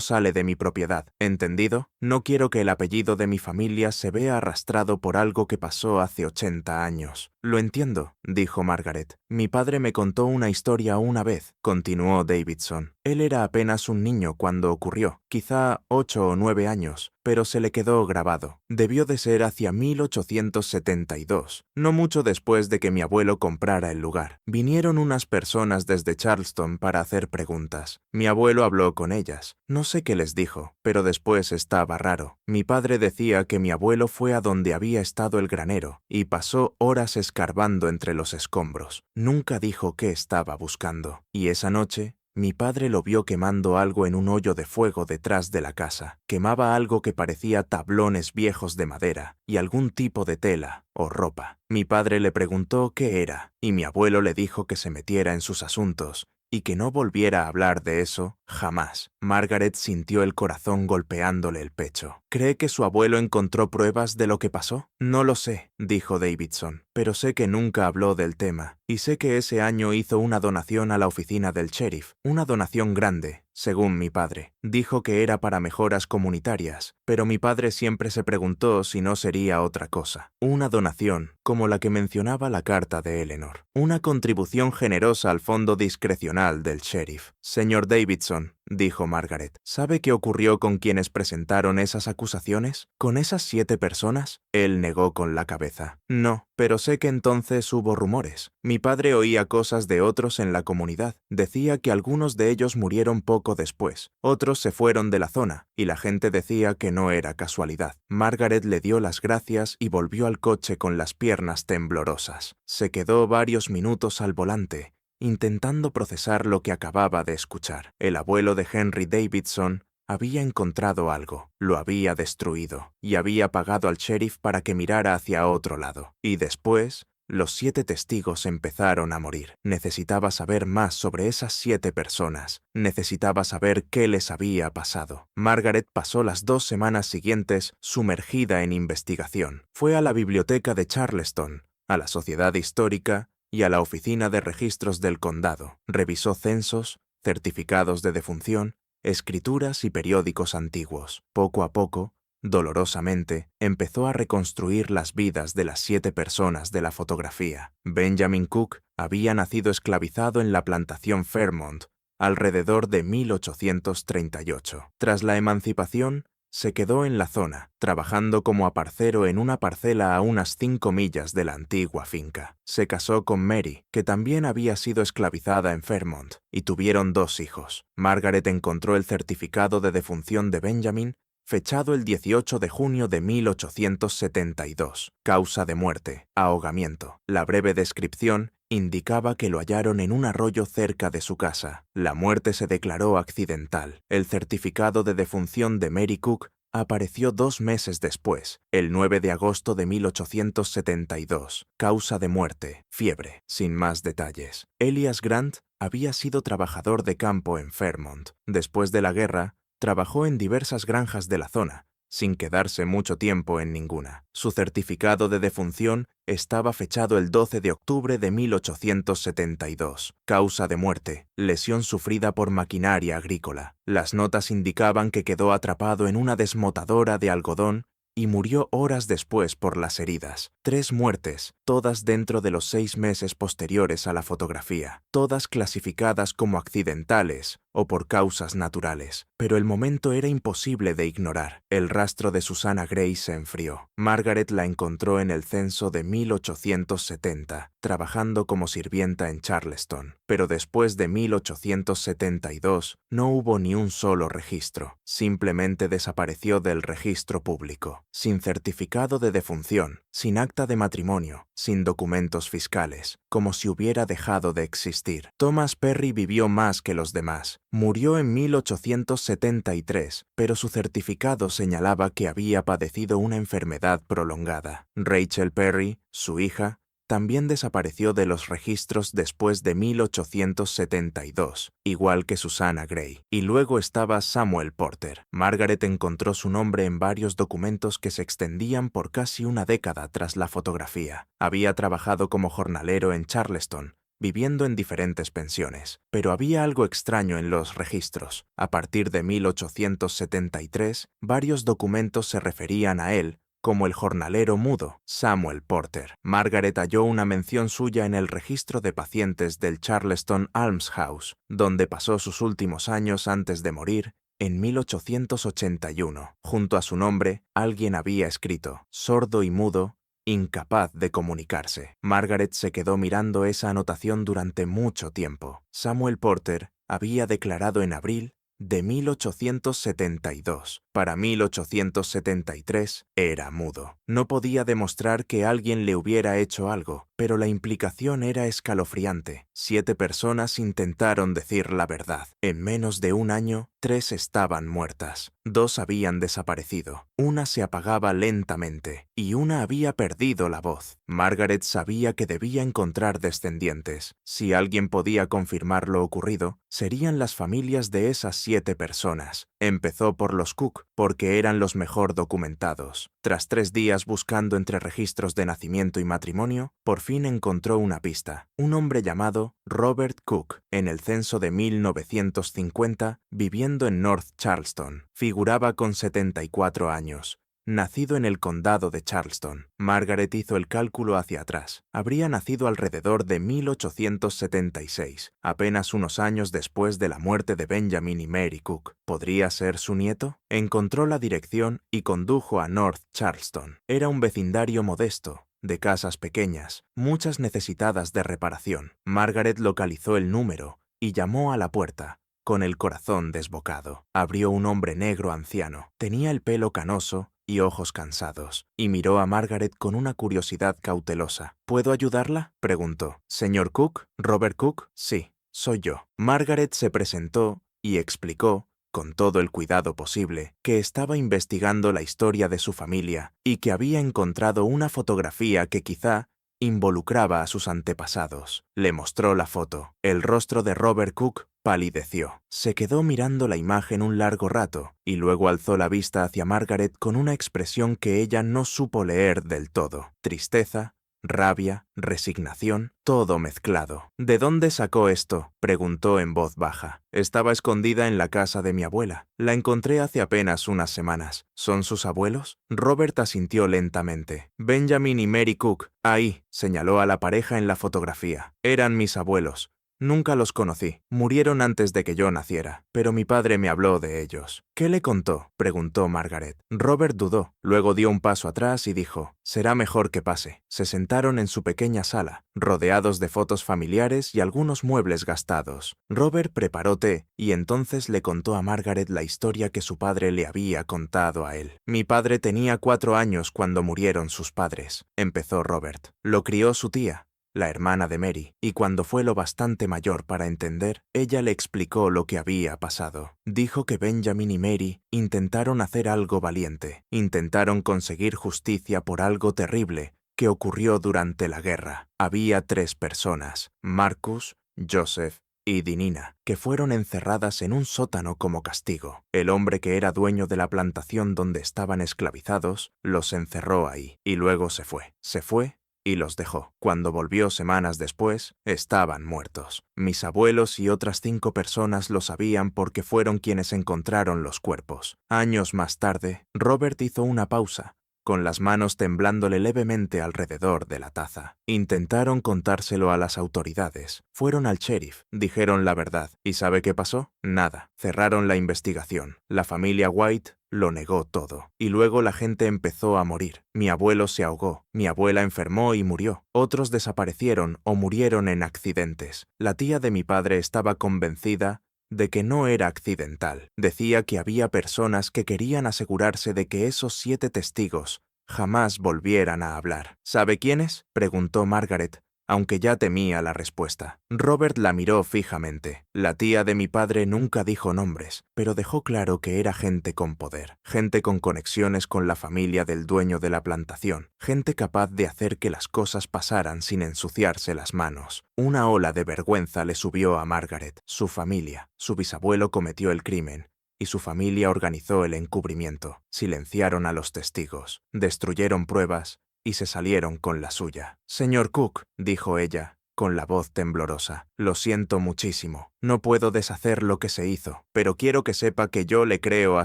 sale de mi propiedad, ¿entendido? No quiero que el apellido de mi familia se vea arrastrado por algo que pasó hace 80 años. «Lo entiendo», dijo Margaret. «Mi padre me contó una historia una vez», continuó Davidson. «Él era apenas un niño cuando ocurrió, quizá 8 o 9 años, pero se le quedó grabado. Debió de ser hacia 1872, no mucho después de que mi abuelo comprara el lugar. Vinieron unas personas desde Charleston para hacer preguntas. Mi abuelo habló con ellas. No sé qué les dijo, pero después estaba raro. Mi padre decía que mi abuelo fue a donde había estado el granero y pasó horas escarbando entre los escombros. Nunca dijo qué estaba buscando. Y esa noche, mi padre lo vio quemando algo en un hoyo de fuego detrás de la casa. Quemaba algo que parecía tablones viejos de madera y algún tipo de tela o ropa. Mi padre le preguntó qué era, y mi abuelo le dijo que se metiera en sus asuntos y que no volviera a hablar de eso jamás. Margaret sintió el corazón golpeándole el pecho. ¿Cree que su abuelo encontró pruebas de lo que pasó? No lo sé, dijo Davidson, pero sé que nunca habló del tema, y sé que ese año hizo una donación a la oficina del sheriff, una donación grande, según mi padre. Dijo que era para mejoras comunitarias, pero mi padre siempre se preguntó si no sería otra cosa. Una donación, como la que mencionaba la carta de Eleanor. Una contribución generosa al fondo discrecional del sheriff. Señor Davidson, dijo Margaret, ¿sabe qué ocurrió con quienes presentaron esas acusaciones? ¿Con esas 7 personas? Él negó con la cabeza. No, pero sé que entonces hubo rumores. Mi padre oía cosas de otros en la comunidad. Decía que algunos de ellos murieron poco después. Otros se fueron de la zona, y la gente decía que no era casualidad. Margaret le dio las gracias y volvió al coche con las piernas temblorosas. Se quedó varios minutos al volante, intentando procesar lo que acababa de escuchar. El abuelo de Henry Davidson había encontrado algo, lo había destruido, y había pagado al sheriff para que mirara hacia otro lado. Y después, los 7 testigos empezaron a morir. Necesitaba saber más sobre esas 7 personas. Necesitaba saber qué les había pasado. Margaret pasó las 2 semanas siguientes sumergida en investigación. Fue a la biblioteca de Charleston, a la Sociedad Histórica y a la Oficina de Registros del Condado. Revisó censos, certificados de defunción, escrituras y periódicos antiguos. Poco a poco, dolorosamente, empezó a reconstruir las vidas de las 7 personas de la fotografía. Benjamin Cook había nacido esclavizado en la plantación Fairmont alrededor de 1838. Tras la emancipación, se quedó en la zona, trabajando como aparcero en una parcela a unas 5 millas de la antigua finca. Se casó con Mary, que también había sido esclavizada en Fairmont, y tuvieron 2 hijos. Margaret encontró el certificado de defunción de Benjamin, fechado el 18 de junio de 1872. Causa de muerte: ahogamiento. La breve descripción indicaba que lo hallaron en un arroyo cerca de su casa. La muerte se declaró accidental. El certificado de defunción de Mary Cook apareció 2 meses después, el 9 de agosto de 1872. Causa de muerte: fiebre. Sin más detalles. Elias Grant había sido trabajador de campo en Fairmont. Después de la guerra, trabajó en diversas granjas de la zona, sin quedarse mucho tiempo en ninguna. Su certificado de defunción estaba fechado el 12 de octubre de 1872. Causa de muerte: lesión sufrida por maquinaria agrícola. Las notas indicaban que quedó atrapado en una desmotadora de algodón y murió horas después por las heridas. 3 muertes, todas dentro de los 6 meses posteriores a la fotografía, todas clasificadas como accidentales o por causas naturales. Pero el momento era imposible de ignorar. El rastro de Susanna Gray se enfrió. Margaret la encontró en el censo de 1870, trabajando como sirvienta en Charleston. Pero después de 1872 no hubo ni un solo registro. Simplemente desapareció del registro público, sin certificado de defunción, sin acta de matrimonio, sin documentos fiscales, como si hubiera dejado de existir. Thomas Perry vivió más que los demás. Murió en 1873, pero su certificado señalaba que había padecido una enfermedad prolongada. Rachel Perry, su hija, también desapareció de los registros después de 1872, igual que Susanna Gray. Y luego estaba Samuel Porter. Margaret encontró su nombre en varios documentos que se extendían por casi una década tras la fotografía. Había trabajado como jornalero en Charleston, viviendo en diferentes pensiones. Pero había algo extraño en los registros. A partir de 1873, varios documentos se referían a él como el jornalero mudo Samuel Porter. Margaret halló una mención suya en el registro de pacientes del Charleston Almshouse, donde pasó sus últimos años antes de morir en 1881. Junto a su nombre, alguien había escrito, sordo y mudo, incapaz de comunicarse. Margaret se quedó mirando esa anotación durante mucho tiempo. Samuel Porter había declarado en abril de 1872. Para 1873 era mudo. No podía demostrar que alguien le hubiera hecho algo, pero la implicación era escalofriante. 7 personas intentaron decir la verdad. En menos de un año, 3 estaban muertas. 2 habían desaparecido. Una se apagaba lentamente y una había perdido la voz. Margaret sabía que debía encontrar descendientes. Si alguien podía confirmar lo ocurrido, serían las familias de esas 7 personas. Empezó por los Cook, porque eran los mejor documentados. Tras 3 días buscando entre registros de nacimiento y matrimonio, por fin encontró una pista. Un hombre llamado Robert Cook, en el censo de 1950, viviendo en North Charleston. Figuraba con 74 años. Nacido en el condado de Charleston. Margaret hizo el cálculo hacia atrás. Habría nacido alrededor de 1876, apenas unos años después de la muerte de Benjamin y Mary Cook. ¿Podría ser su nieto? Encontró la dirección y condujo a North Charleston. Era un vecindario modesto, de casas pequeñas, muchas necesitadas de reparación. Margaret localizó el número y llamó a la puerta, con el corazón desbocado. Abrió un hombre negro anciano. Tenía el pelo canoso y ojos cansados, y miró a Margaret con una curiosidad cautelosa. ¿Puedo ayudarla?, preguntó. ¿Señor Cook? ¿Robert Cook? Sí, soy yo. Margaret se presentó y explicó, con todo el cuidado posible, que estaba investigando la historia de su familia y que había encontrado una fotografía que quizá involucraba a sus antepasados. Le mostró la foto. El rostro de Robert Cook palideció. Se quedó mirando la imagen un largo rato y luego alzó la vista hacia Margaret con una expresión que ella no supo leer del todo. Tristeza, rabia, resignación, todo mezclado. ¿De dónde sacó esto?, preguntó en voz baja. Estaba escondida en la casa de mi abuela. La encontré hace apenas unas semanas. ¿Son sus abuelos? Robert asintió lentamente. Benjamin y Mary Cook, ahí, señaló a la pareja en la fotografía. Eran mis abuelos. Nunca los conocí. Murieron antes de que yo naciera, pero mi padre me habló de ellos. ¿Qué le contó?, preguntó Margaret. Robert dudó, luego dio un paso atrás y dijo, será mejor que pase. Se sentaron en su pequeña sala, rodeados de fotos familiares y algunos muebles gastados. Robert preparó té y entonces le contó a Margaret la historia que su padre le había contado a él. Mi padre tenía 4 años cuando murieron sus padres, empezó Robert. Lo crió su tía, la hermana de Mary, y cuando fue lo bastante mayor para entender, ella le explicó lo que había pasado. Dijo que Benjamin y Mary intentaron hacer algo valiente, intentaron conseguir justicia por algo terrible que ocurrió durante la guerra. Había 3 personas, Marcus, Joseph y Dinina, que fueron encerradas en un sótano como castigo. El hombre que era dueño de la plantación donde estaban esclavizados los encerró ahí, y luego se fue. Se fue y los dejó. Cuando volvió semanas después, estaban muertos. Mis abuelos y otras 5 personas lo sabían porque fueron quienes encontraron los cuerpos. Años más tarde, Robert hizo una pausa, con las manos temblándole levemente alrededor de la taza. Intentaron contárselo a las autoridades. Fueron al sheriff, dijeron la verdad. ¿Y sabe qué pasó? Nada. Cerraron la investigación. La familia White lo negó todo. Y luego la gente empezó a morir. Mi abuelo se ahogó. Mi abuela enfermó y murió. Otros desaparecieron o murieron en accidentes. La tía de mi padre estaba convencida de que no era accidental. Decía que había personas que querían asegurarse de que esos 7 testigos jamás volvieran a hablar. ¿Sabe quiénes?, preguntó Margaret, aunque ya temía la respuesta. Robert la miró fijamente. La tía de mi padre nunca dijo nombres, pero dejó claro que era gente con poder, gente con conexiones con la familia del dueño de la plantación, gente capaz de hacer que las cosas pasaran sin ensuciarse las manos. Una ola de vergüenza le subió a Margaret. Su familia, su bisabuelo cometió el crimen, y su familia organizó el encubrimiento. Silenciaron a los testigos, destruyeron pruebas y se salieron con la suya. Señor Cook, dijo ella, con la voz temblorosa, lo siento muchísimo. No puedo deshacer lo que se hizo, pero quiero que sepa que yo le creo a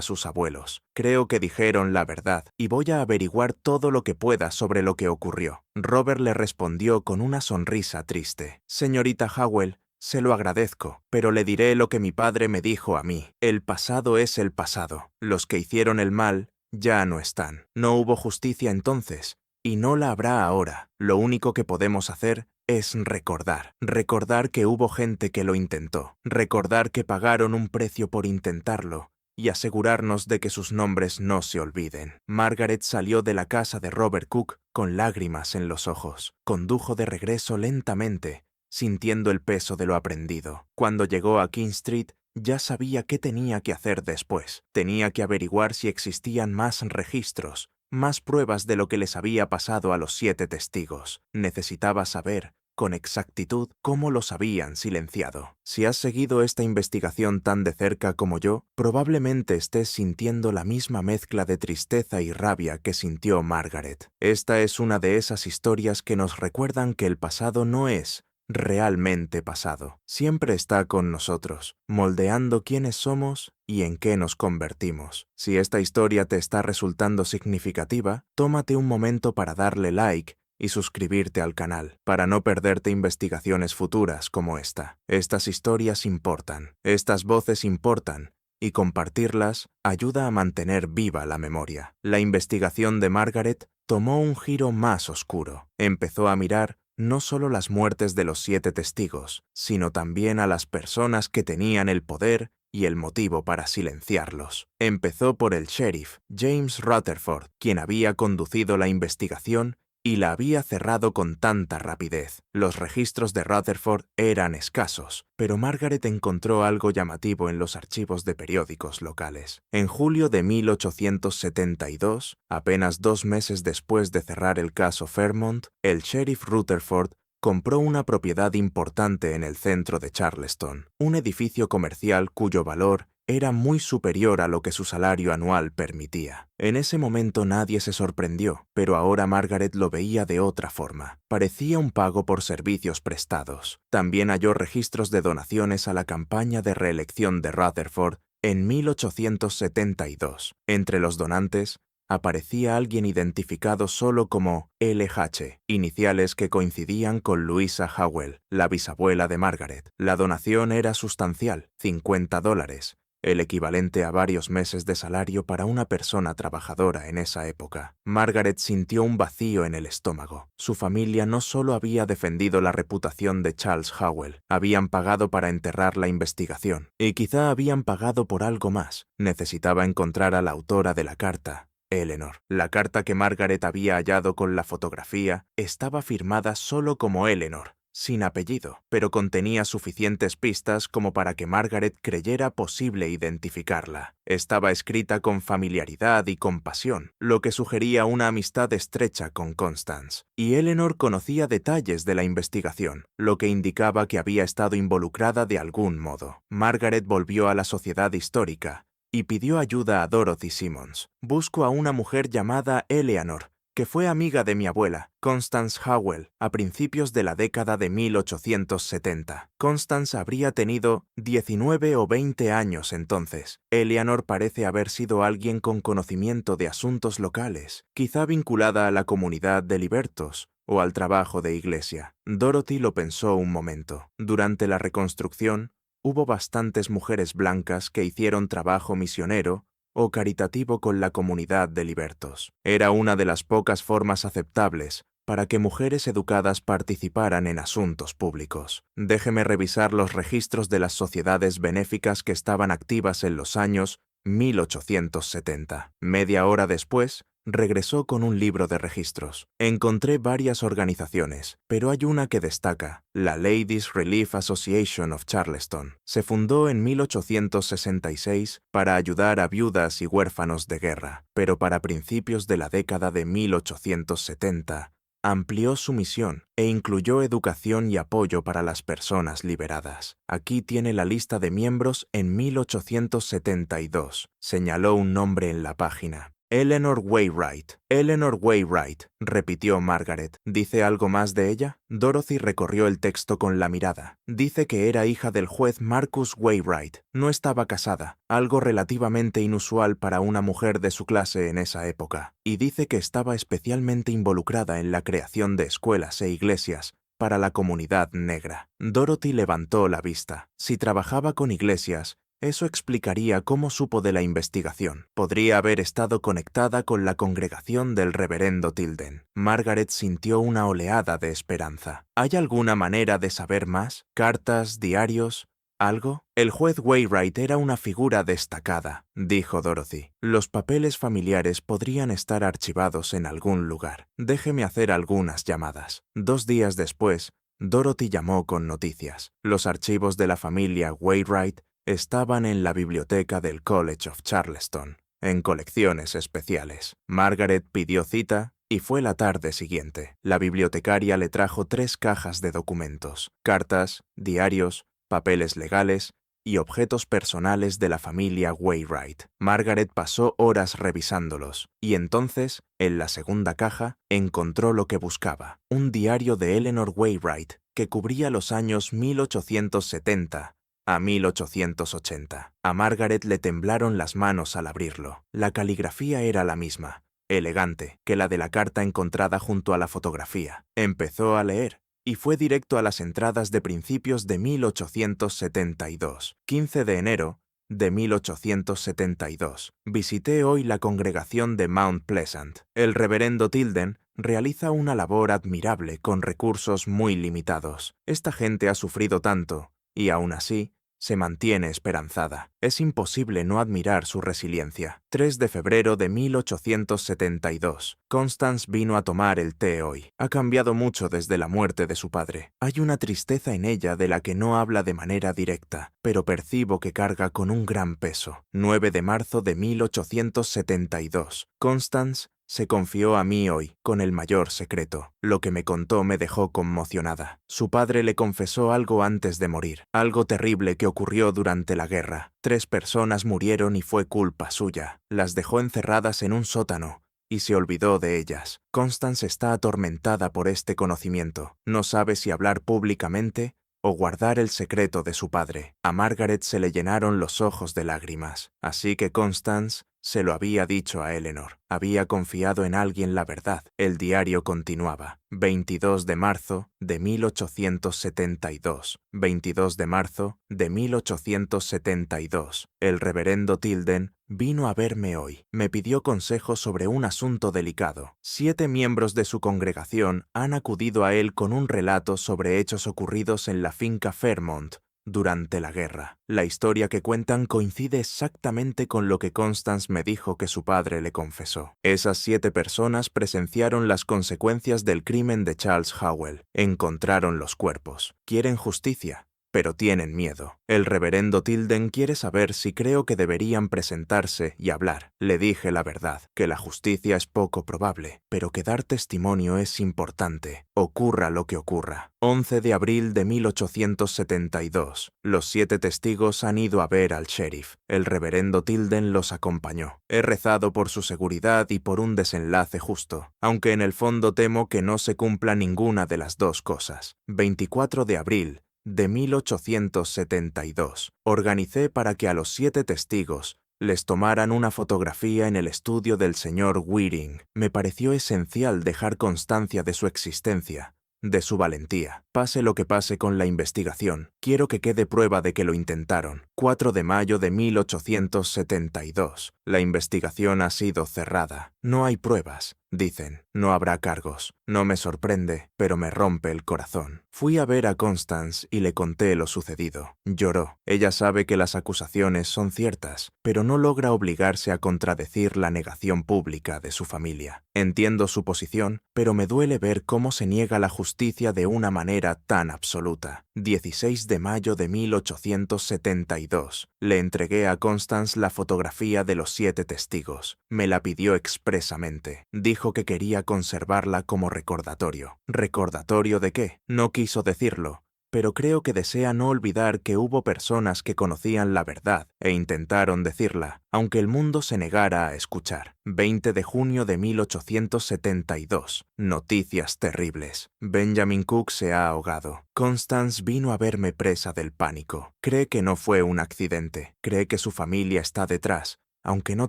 sus abuelos. Creo que dijeron la verdad y voy a averiguar todo lo que pueda sobre lo que ocurrió. Robert le respondió con una sonrisa triste. Señorita Howell, Se lo agradezco, pero le diré lo que mi padre me dijo a mí. El pasado es el pasado. Los que hicieron el mal ya no están. No hubo justicia entonces, y no la habrá ahora. Lo único que podemos hacer es recordar. Recordar que hubo gente que lo intentó. Recordar que pagaron un precio por intentarlo. Y asegurarnos de que sus nombres no se olviden. Margaret salió de la casa de Robert Cook con lágrimas en los ojos. Condujo de regreso lentamente, sintiendo el peso de lo aprendido. Cuando llegó a King Street, ya sabía qué tenía que hacer después. Tenía que averiguar si existían más registros, más pruebas de lo que les había pasado a los 7 testigos. Necesitaba saber con exactitud cómo los habían silenciado. Si has seguido esta investigación tan de cerca como yo, probablemente estés sintiendo la misma mezcla de tristeza y rabia que sintió Margaret. Esta es una de esas historias que nos recuerdan que el pasado no es realmente pasado. Siempre está con nosotros, moldeando quiénes somos y en qué nos convertimos. Si esta historia te está resultando significativa, tómate un momento para darle like y suscribirte al canal, para no perderte investigaciones futuras como esta. Estas historias importan, estas voces importan, y compartirlas ayuda a mantener viva la memoria. La investigación de Margaret tomó un giro más oscuro. Empezó a mirar no solo las muertes de los 7 testigos, sino también a las personas que tenían el poder y el motivo para silenciarlos. Empezó por el sheriff, James Rutherford, quien había conducido la investigación y la había cerrado con tanta rapidez. Los registros de Rutherford eran escasos, pero Margaret encontró algo llamativo en los archivos de periódicos locales. En julio de 1872, apenas 2 meses después de cerrar el caso Fairmont, el sheriff Rutherford compró una propiedad importante en el centro de Charleston, un edificio comercial cuyo valor era muy superior a lo que su salario anual permitía. En ese momento nadie se sorprendió, pero ahora Margaret lo veía de otra forma. Parecía un pago por servicios prestados. También halló registros de donaciones a la campaña de reelección de Rutherford en 1872. Entre los donantes aparecía alguien identificado solo como LH, iniciales que coincidían con Louisa Howell, la bisabuela de Margaret. La donación era sustancial, $50, el equivalente a varios meses de salario para una persona trabajadora en esa época. Margaret sintió un vacío en el estómago. Su familia no solo había defendido la reputación de Charles Howell, habían pagado para enterrar la investigación, y quizá habían pagado por algo más. Necesitaba encontrar a la autora de la carta, Eleanor. La carta que Margaret había hallado con la fotografía estaba firmada solo como Eleanor, sin apellido, pero contenía suficientes pistas como para que Margaret creyera posible identificarla. Estaba escrita con familiaridad y compasión, lo que sugería una amistad estrecha con Constance. Y Eleanor conocía detalles de la investigación, lo que indicaba que había estado involucrada de algún modo. Margaret volvió a la Sociedad Histórica y pidió ayuda a Dorothy Simmons. Busco a una mujer llamada Eleanor, que fue amiga de mi abuela, Constance Howell, a principios de la década de 1870. Constance habría tenido 19 o 20 años entonces. Eleanor parece haber sido alguien con conocimiento de asuntos locales, quizá vinculada a la comunidad de libertos o al trabajo de iglesia. Dorothy lo pensó un momento. Durante la reconstrucción, hubo bastantes mujeres blancas que hicieron trabajo misionero o caritativo con la comunidad de libertos. Era una de las pocas formas aceptables para que mujeres educadas participaran en asuntos públicos. Déjeme revisar los registros de las sociedades benéficas que estaban activas en los años 1870. Media hora después, regresó con un libro de registros. Encontré varias organizaciones, pero hay una que destaca, la Ladies Relief Association of Charleston. Se fundó en 1866 para ayudar a viudas y huérfanos de guerra, pero para principios de la década de 1870, amplió su misión e incluyó educación y apoyo para las personas liberadas. Aquí tiene la lista de miembros en 1872. Señaló un nombre en la página. Eleanor Wainwright. Eleanor Wainwright, repitió Margaret. ¿Dice algo más de ella? Dorothy recorrió el texto con la mirada. Dice que era hija del juez Marcus Wainwright. No estaba casada, algo relativamente inusual para una mujer de su clase en esa época. Y dice que estaba especialmente involucrada en la creación de escuelas e iglesias para la comunidad negra. Dorothy levantó la vista. Si trabajaba con iglesias, eso explicaría cómo supo de la investigación. Podría haber estado conectada con la congregación del reverendo Tilden. Margaret sintió una oleada de esperanza. ¿Hay alguna manera de saber más? ¿Cartas, diarios? ¿Algo? El juez Wainwright era una figura destacada, dijo Dorothy. Los papeles familiares podrían estar archivados en algún lugar. Déjeme hacer algunas llamadas. 2 días después, Dorothy llamó con noticias. Los archivos de la familia Wainwright estaban en la biblioteca del College of Charleston, en colecciones especiales. Margaret pidió cita y fue la tarde siguiente. La bibliotecaria le trajo 3 cajas de documentos, cartas, diarios, papeles legales y objetos personales de la familia Wainwright. Margaret pasó horas revisándolos y entonces, en la segunda caja, encontró lo que buscaba, un diario de Eleanor Wainwright que cubría los años 1870 a 1880. A Margaret le temblaron las manos al abrirlo. La caligrafía era la misma, elegante, que la de la carta encontrada junto a la fotografía. Empezó a leer y fue directo a las entradas de principios de 1872. 15 de enero de 1872. Visité hoy la congregación de Mount Pleasant. El reverendo Tilden realiza una labor admirable con recursos muy limitados. Esta gente ha sufrido tanto y aún así se mantiene esperanzada. Es imposible no admirar su resiliencia. 3 de febrero de 1872. Constance vino a tomar el té hoy. Ha cambiado mucho desde la muerte de su padre. Hay una tristeza en ella de la que no habla de manera directa, pero percibo que carga con un gran peso. 9 de marzo de 1872. Constance se confió a mí hoy con el mayor secreto. Lo que me contó me dejó conmocionada. Su padre le confesó algo antes de morir, algo terrible que ocurrió durante la guerra. 3 personas murieron y fue culpa suya. Las dejó encerradas en un sótano y se olvidó de ellas. Constance está atormentada por este conocimiento. No sabe si hablar públicamente o guardar el secreto de su padre. A Margaret se le llenaron los ojos de lágrimas, así que Constance se lo había dicho a Eleanor. Había confiado en alguien la verdad. El diario continuaba. 22 de marzo de 1872. 22 de marzo de 1872. El reverendo Tilden vino a verme hoy. Me pidió consejo sobre un asunto delicado. 7 miembros de su congregación han acudido a él con un relato sobre hechos ocurridos en la finca Fairmont durante la guerra. La historia que cuentan coincide exactamente con lo que Constance me dijo que su padre le confesó. Esas 7 personas presenciaron las consecuencias del crimen de Charles Howell. Encontraron los cuerpos. Quieren justicia, pero tienen miedo. El reverendo Tilden quiere saber si creo que deberían presentarse y hablar. Le dije la verdad, que la justicia es poco probable, pero que dar testimonio es importante, ocurra lo que ocurra. 11 de abril de 1872. Los 7 testigos han ido a ver al sheriff. El reverendo Tilden los acompañó. He rezado por su seguridad y por un desenlace justo, aunque en el fondo temo que no se cumpla ninguna de las dos cosas. 24 de abril de 1872. Organicé para que a los 7 testigos les tomaran una fotografía en el estudio del señor Weering. Me pareció esencial dejar constancia de su existencia, de su valentía. Pase lo que pase con la investigación, quiero que quede prueba de que lo intentaron. 4 de mayo de 1872. La investigación ha sido cerrada. No hay pruebas, dicen. No habrá cargos. No me sorprende, pero me rompe el corazón. Fui a ver a Constance y le conté lo sucedido. Lloró. Ella sabe que las acusaciones son ciertas, pero no logra obligarse a contradecir la negación pública de su familia. Entiendo su posición, pero me duele ver cómo se niega la justicia de una manera tan absoluta. 16 de mayo de 1872. Le entregué a Constance la fotografía de los 7 testigos. Me la pidió expresamente. Dijo que quería conservarla como recordatorio. ¿Recordatorio de qué? No quiso decirlo, pero creo que desea no olvidar que hubo personas que conocían la verdad e intentaron decirla, aunque el mundo se negara a escuchar. 20 de junio de 1872. Noticias terribles. Benjamin Cook se ha ahogado. Constance vino a verme presa del pánico. Cree que no fue un accidente. Cree que su familia está detrás, aunque no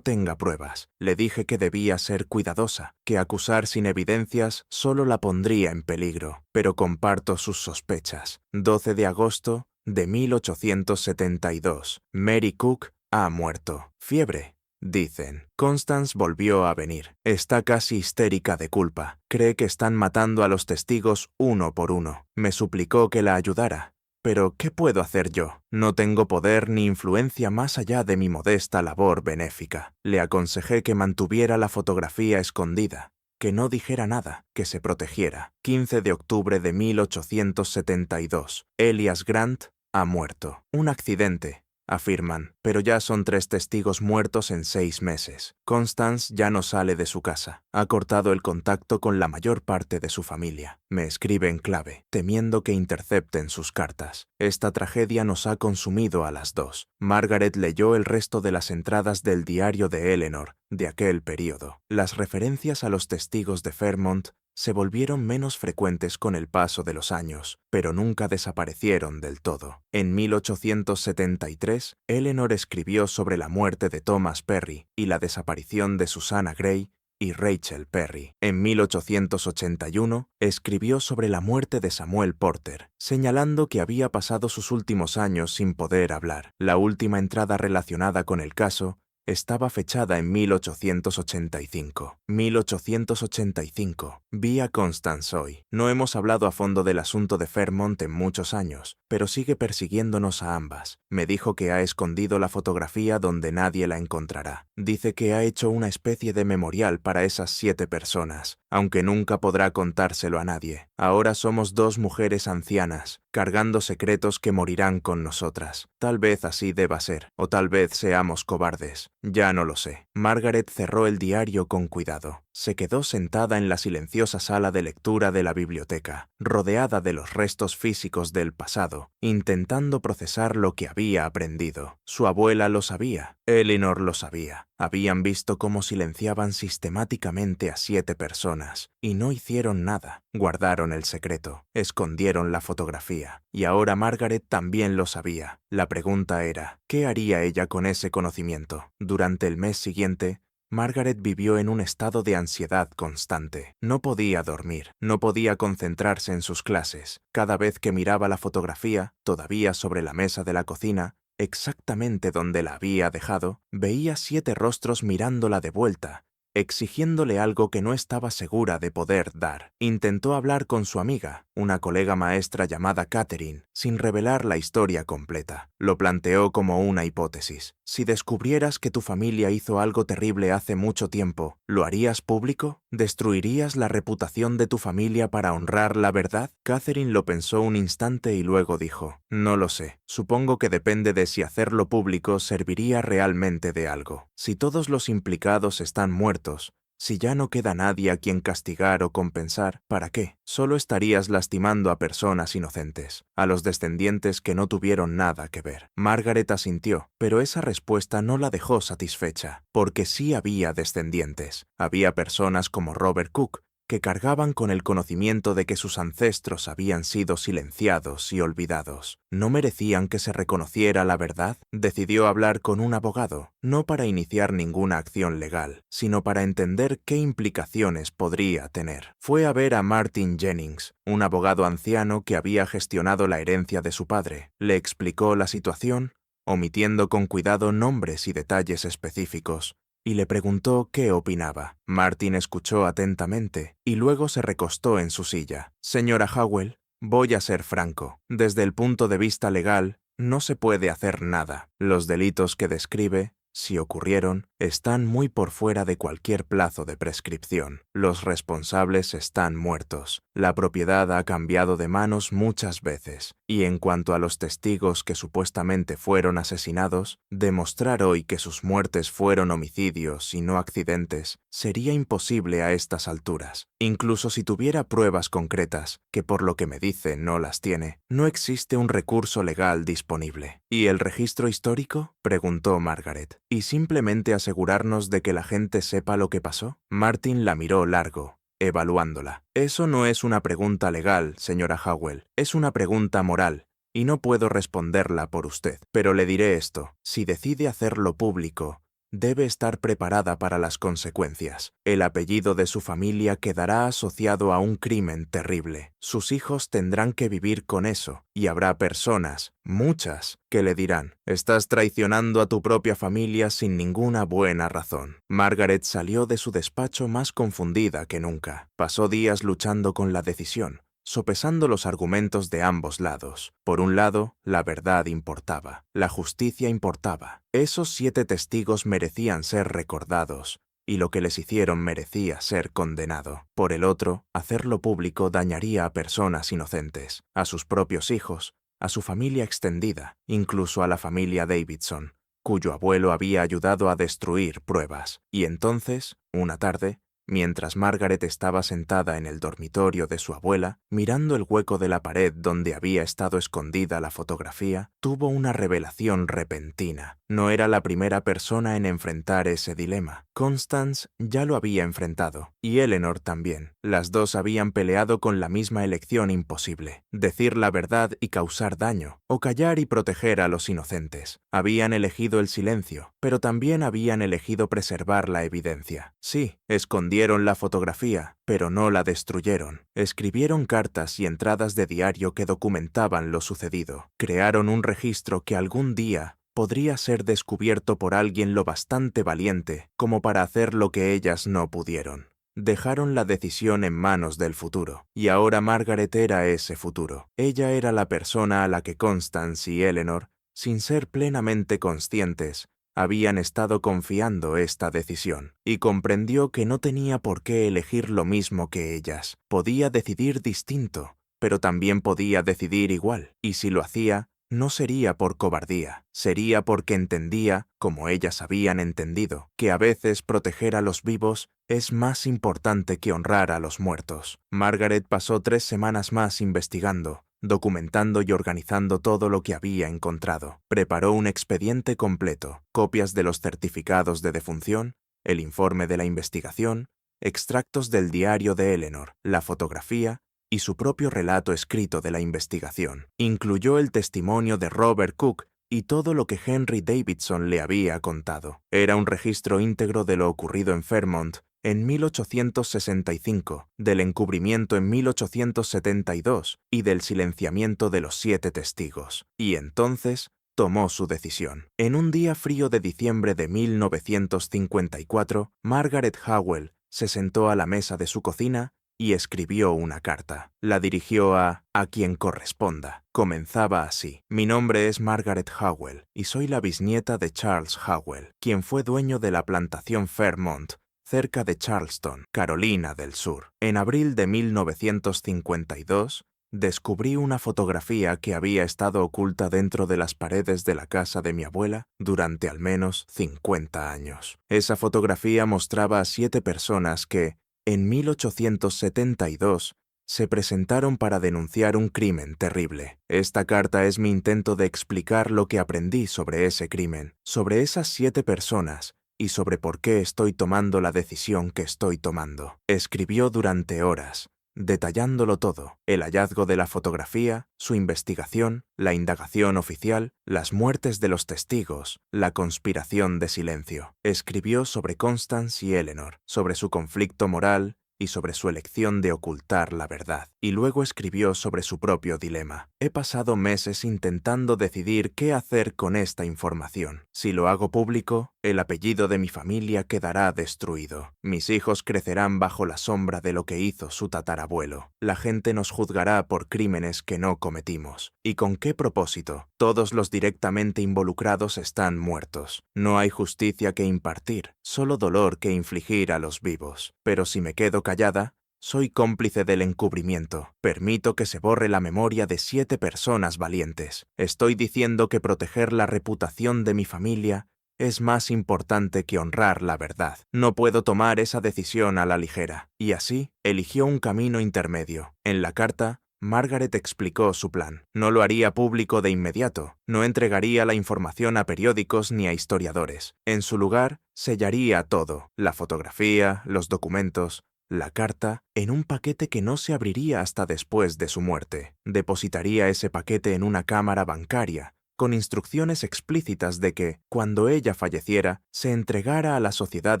tenga pruebas. Le dije que debía ser cuidadosa, que acusar sin evidencias solo la pondría en peligro, pero comparto sus sospechas. 12 de agosto de 1872. Mary Cook ha muerto. Fiebre, dicen. Constance volvió a venir. Está casi histérica de culpa. Cree que están matando a los testigos uno por uno. Me suplicó que la ayudara. Pero, ¿qué puedo hacer yo? No tengo poder ni influencia más allá de mi modesta labor benéfica. Le aconsejé que mantuviera la fotografía escondida, que no dijera nada, que se protegiera. 15 de octubre de 1872. Elias Grant ha muerto. Un accidente, afirman, pero ya son 3 testigos muertos en 6 meses. Constance ya no sale de su casa. Ha cortado el contacto con la mayor parte de su familia. Me escribe en clave, temiendo que intercepten sus cartas. Esta tragedia nos ha consumido a las 2. Margaret leyó el resto de las entradas del diario de Eleanor de aquel período. Las referencias a los testigos de Fairmont se volvieron menos frecuentes con el paso de los años, pero nunca desaparecieron del todo. En 1873, Eleanor escribió sobre la muerte de Thomas Perry y la desaparición de Susanna Gray y Rachel Perry. En 1881, escribió sobre la muerte de Samuel Porter, señalando que había pasado sus últimos años sin poder hablar. La última entrada relacionada con el caso estaba fechada en 1885. 1885. Vi a Constance hoy. No hemos hablado a fondo del asunto de Fairmont en muchos años, pero sigue persiguiéndonos a ambas. Me dijo que ha escondido la fotografía donde nadie la encontrará. Dice que ha hecho una especie de memorial para esas 7 personas, aunque nunca podrá contárselo a nadie. Ahora somos 2 mujeres ancianas, cargando secretos que morirán con nosotras. Tal vez así deba ser, o tal vez seamos cobardes. Ya no lo sé. Margaret cerró el diario con cuidado. Se quedó sentada en la silenciosa sala de lectura de la biblioteca, rodeada de los restos físicos del pasado, intentando procesar lo que había aprendido. Su abuela lo sabía, Eleanor lo sabía. Habían visto cómo silenciaban sistemáticamente a 7 personas, y no hicieron nada. Guardaron el secreto, escondieron la fotografía, y ahora Margaret también lo sabía. La pregunta era, ¿qué haría ella con ese conocimiento? Durante el mes siguiente, Margaret vivió en un estado de ansiedad constante. No podía dormir, no podía concentrarse en sus clases. Cada vez que miraba la fotografía, todavía sobre la mesa de la cocina, exactamente donde la había dejado, veía 7 rostros mirándola de vuelta, exigiéndole algo que no estaba segura de poder dar. Intentó hablar con su amiga, una colega maestra llamada Catherine, sin revelar la historia completa. Lo planteó como una hipótesis. Si descubrieras que tu familia hizo algo terrible hace mucho tiempo, ¿lo harías público? ¿Destruirías la reputación de tu familia para honrar la verdad? Catherine lo pensó un instante y luego dijo, no lo sé. Supongo que depende de si hacerlo público serviría realmente de algo. Si todos los implicados están muertos, si ya no queda nadie a quien castigar o compensar, ¿para qué? Solo estarías lastimando a personas inocentes, a los descendientes que no tuvieron nada que ver. Margaret asintió, pero esa respuesta no la dejó satisfecha, porque sí había descendientes. Había personas como Robert Cook, que cargaban con el conocimiento de que sus ancestros habían sido silenciados y olvidados. ¿No merecían que se reconociera la verdad? Decidió hablar con un abogado, no para iniciar ninguna acción legal, sino para entender qué implicaciones podría tener. Fue a ver a Martin Jennings, un abogado anciano que había gestionado la herencia de su padre. Le explicó la situación, omitiendo con cuidado nombres y detalles específicos, y le preguntó qué opinaba. Martin escuchó atentamente y luego se recostó en su silla. Señora Howell, voy a ser franco. Desde el punto de vista legal, no se puede hacer nada. Los delitos que describe, si ocurrieron, están muy por fuera de cualquier plazo de prescripción. Los responsables están muertos. La propiedad ha cambiado de manos muchas veces. Y en cuanto a los testigos que supuestamente fueron asesinados, demostrar hoy que sus muertes fueron homicidios y no accidentes sería imposible a estas alturas. Incluso si tuviera pruebas concretas, que por lo que me dice no las tiene, no existe un recurso legal disponible. ¿Y el registro histórico?, preguntó Margaret. ¿Y simplemente asegurarnos de que la gente sepa lo que pasó? Martin la miró largo, evaluándola. Eso no es una pregunta legal, señora Howell. Es una pregunta moral, y no puedo responderla por usted. Pero le diré esto. Si decide hacerlo público, debe estar preparada para las consecuencias. El apellido de su familia quedará asociado a un crimen terrible. Sus hijos tendrán que vivir con eso, y habrá personas, muchas, que le dirán: «Estás traicionando a tu propia familia sin ninguna buena razón». Margaret salió de su despacho más confundida que nunca. Pasó días luchando con la decisión, sopesando los argumentos de ambos lados. Por un lado, la verdad importaba, la justicia importaba. Esos 7 testigos merecían ser recordados, y lo que les hicieron merecía ser condenado. Por el otro, hacerlo público dañaría a personas inocentes, a sus propios hijos, a su familia extendida, incluso a la familia Davidson, cuyo abuelo había ayudado a destruir pruebas. Y entonces, una tarde, mientras Margaret estaba sentada en el dormitorio de su abuela, mirando el hueco de la pared donde había estado escondida la fotografía, tuvo una revelación repentina. No era la primera persona en enfrentar ese dilema. Constance ya lo había enfrentado, y Eleanor también. Las dos habían peleado con la misma elección imposible: decir la verdad y causar daño, o callar y proteger a los inocentes. Habían elegido el silencio, pero también habían elegido preservar la evidencia. Sí, escondieron la fotografía, pero no la destruyeron. Escribieron cartas y entradas de diario que documentaban lo sucedido. Crearon un registro que algún día podría ser descubierto por alguien lo bastante valiente como para hacer lo que ellas no pudieron. Dejaron la decisión en manos del futuro, y ahora Margaret era ese futuro. Ella era la persona a la que Constance y Eleanor, sin ser plenamente conscientes, habían estado confiando esta decisión, y comprendió que no tenía por qué elegir lo mismo que ellas. Podía decidir distinto, pero también podía decidir igual, y si lo hacía, no sería por cobardía, sería porque entendía, como ellas habían entendido, que a veces proteger a los vivos es más importante que honrar a los muertos. Margaret pasó 3 semanas más investigando, documentando y organizando todo lo que había encontrado. Preparó un expediente completo, copias de los certificados de defunción, el informe de la investigación, extractos del diario de Eleanor, la fotografía y su propio relato escrito de la investigación. Incluyó el testimonio de Robert Cook y todo lo que Henry Davidson le había contado. Era un registro íntegro de lo ocurrido en Fairmont en 1865, del encubrimiento en 1872 y del silenciamiento de los 7 testigos. Y entonces tomó su decisión. En un día frío de diciembre de 1954, Margaret Howell se sentó a la mesa de su cocina y escribió una carta. La dirigió a quien corresponda. Comenzaba así: «Mi nombre es Margaret Howell y soy la bisnieta de Charles Howell, quien fue dueño de la plantación Fairmont, cerca de Charleston, Carolina del Sur. En abril de 1952, descubrí una fotografía que había estado oculta dentro de las paredes de la casa de mi abuela durante al menos 50 años. Esa fotografía mostraba a 7 personas que, en 1872, se presentaron para denunciar un crimen terrible. Esta carta es mi intento de explicar lo que aprendí sobre ese crimen, sobre esas 7 personas, y sobre por qué estoy tomando la decisión que estoy tomando». Escribió durante horas, detallándolo todo: el hallazgo de la fotografía, su investigación, la indagación oficial, las muertes de los testigos, la conspiración de silencio. Escribió sobre Constance y Eleanor, sobre su conflicto moral y sobre su elección de ocultar la verdad. Y luego escribió sobre su propio dilema: «He pasado meses intentando decidir qué hacer con esta información. Si lo hago público, el apellido de mi familia quedará destruido. Mis hijos crecerán bajo la sombra de lo que hizo su tatarabuelo. La gente nos juzgará por crímenes que no cometimos. ¿Y con qué propósito? Todos los directamente involucrados están muertos. No hay justicia que impartir, solo dolor que infligir a los vivos. Pero si me quedo callada, soy cómplice del encubrimiento. Permito que se borre la memoria de 7 personas valientes. Estoy diciendo que proteger la reputación de mi familia es más importante que honrar la verdad. No puedo tomar esa decisión a la ligera». Y así, eligió un camino intermedio. En la carta, Margaret explicó su plan. No lo haría público de inmediato, no entregaría la información a periódicos ni a historiadores. En su lugar, sellaría todo: la fotografía, los documentos, la carta, en un paquete que no se abriría hasta después de su muerte. Depositaría ese paquete en una cámara bancaria, con instrucciones explícitas de que, cuando ella falleciera, se entregara a la Sociedad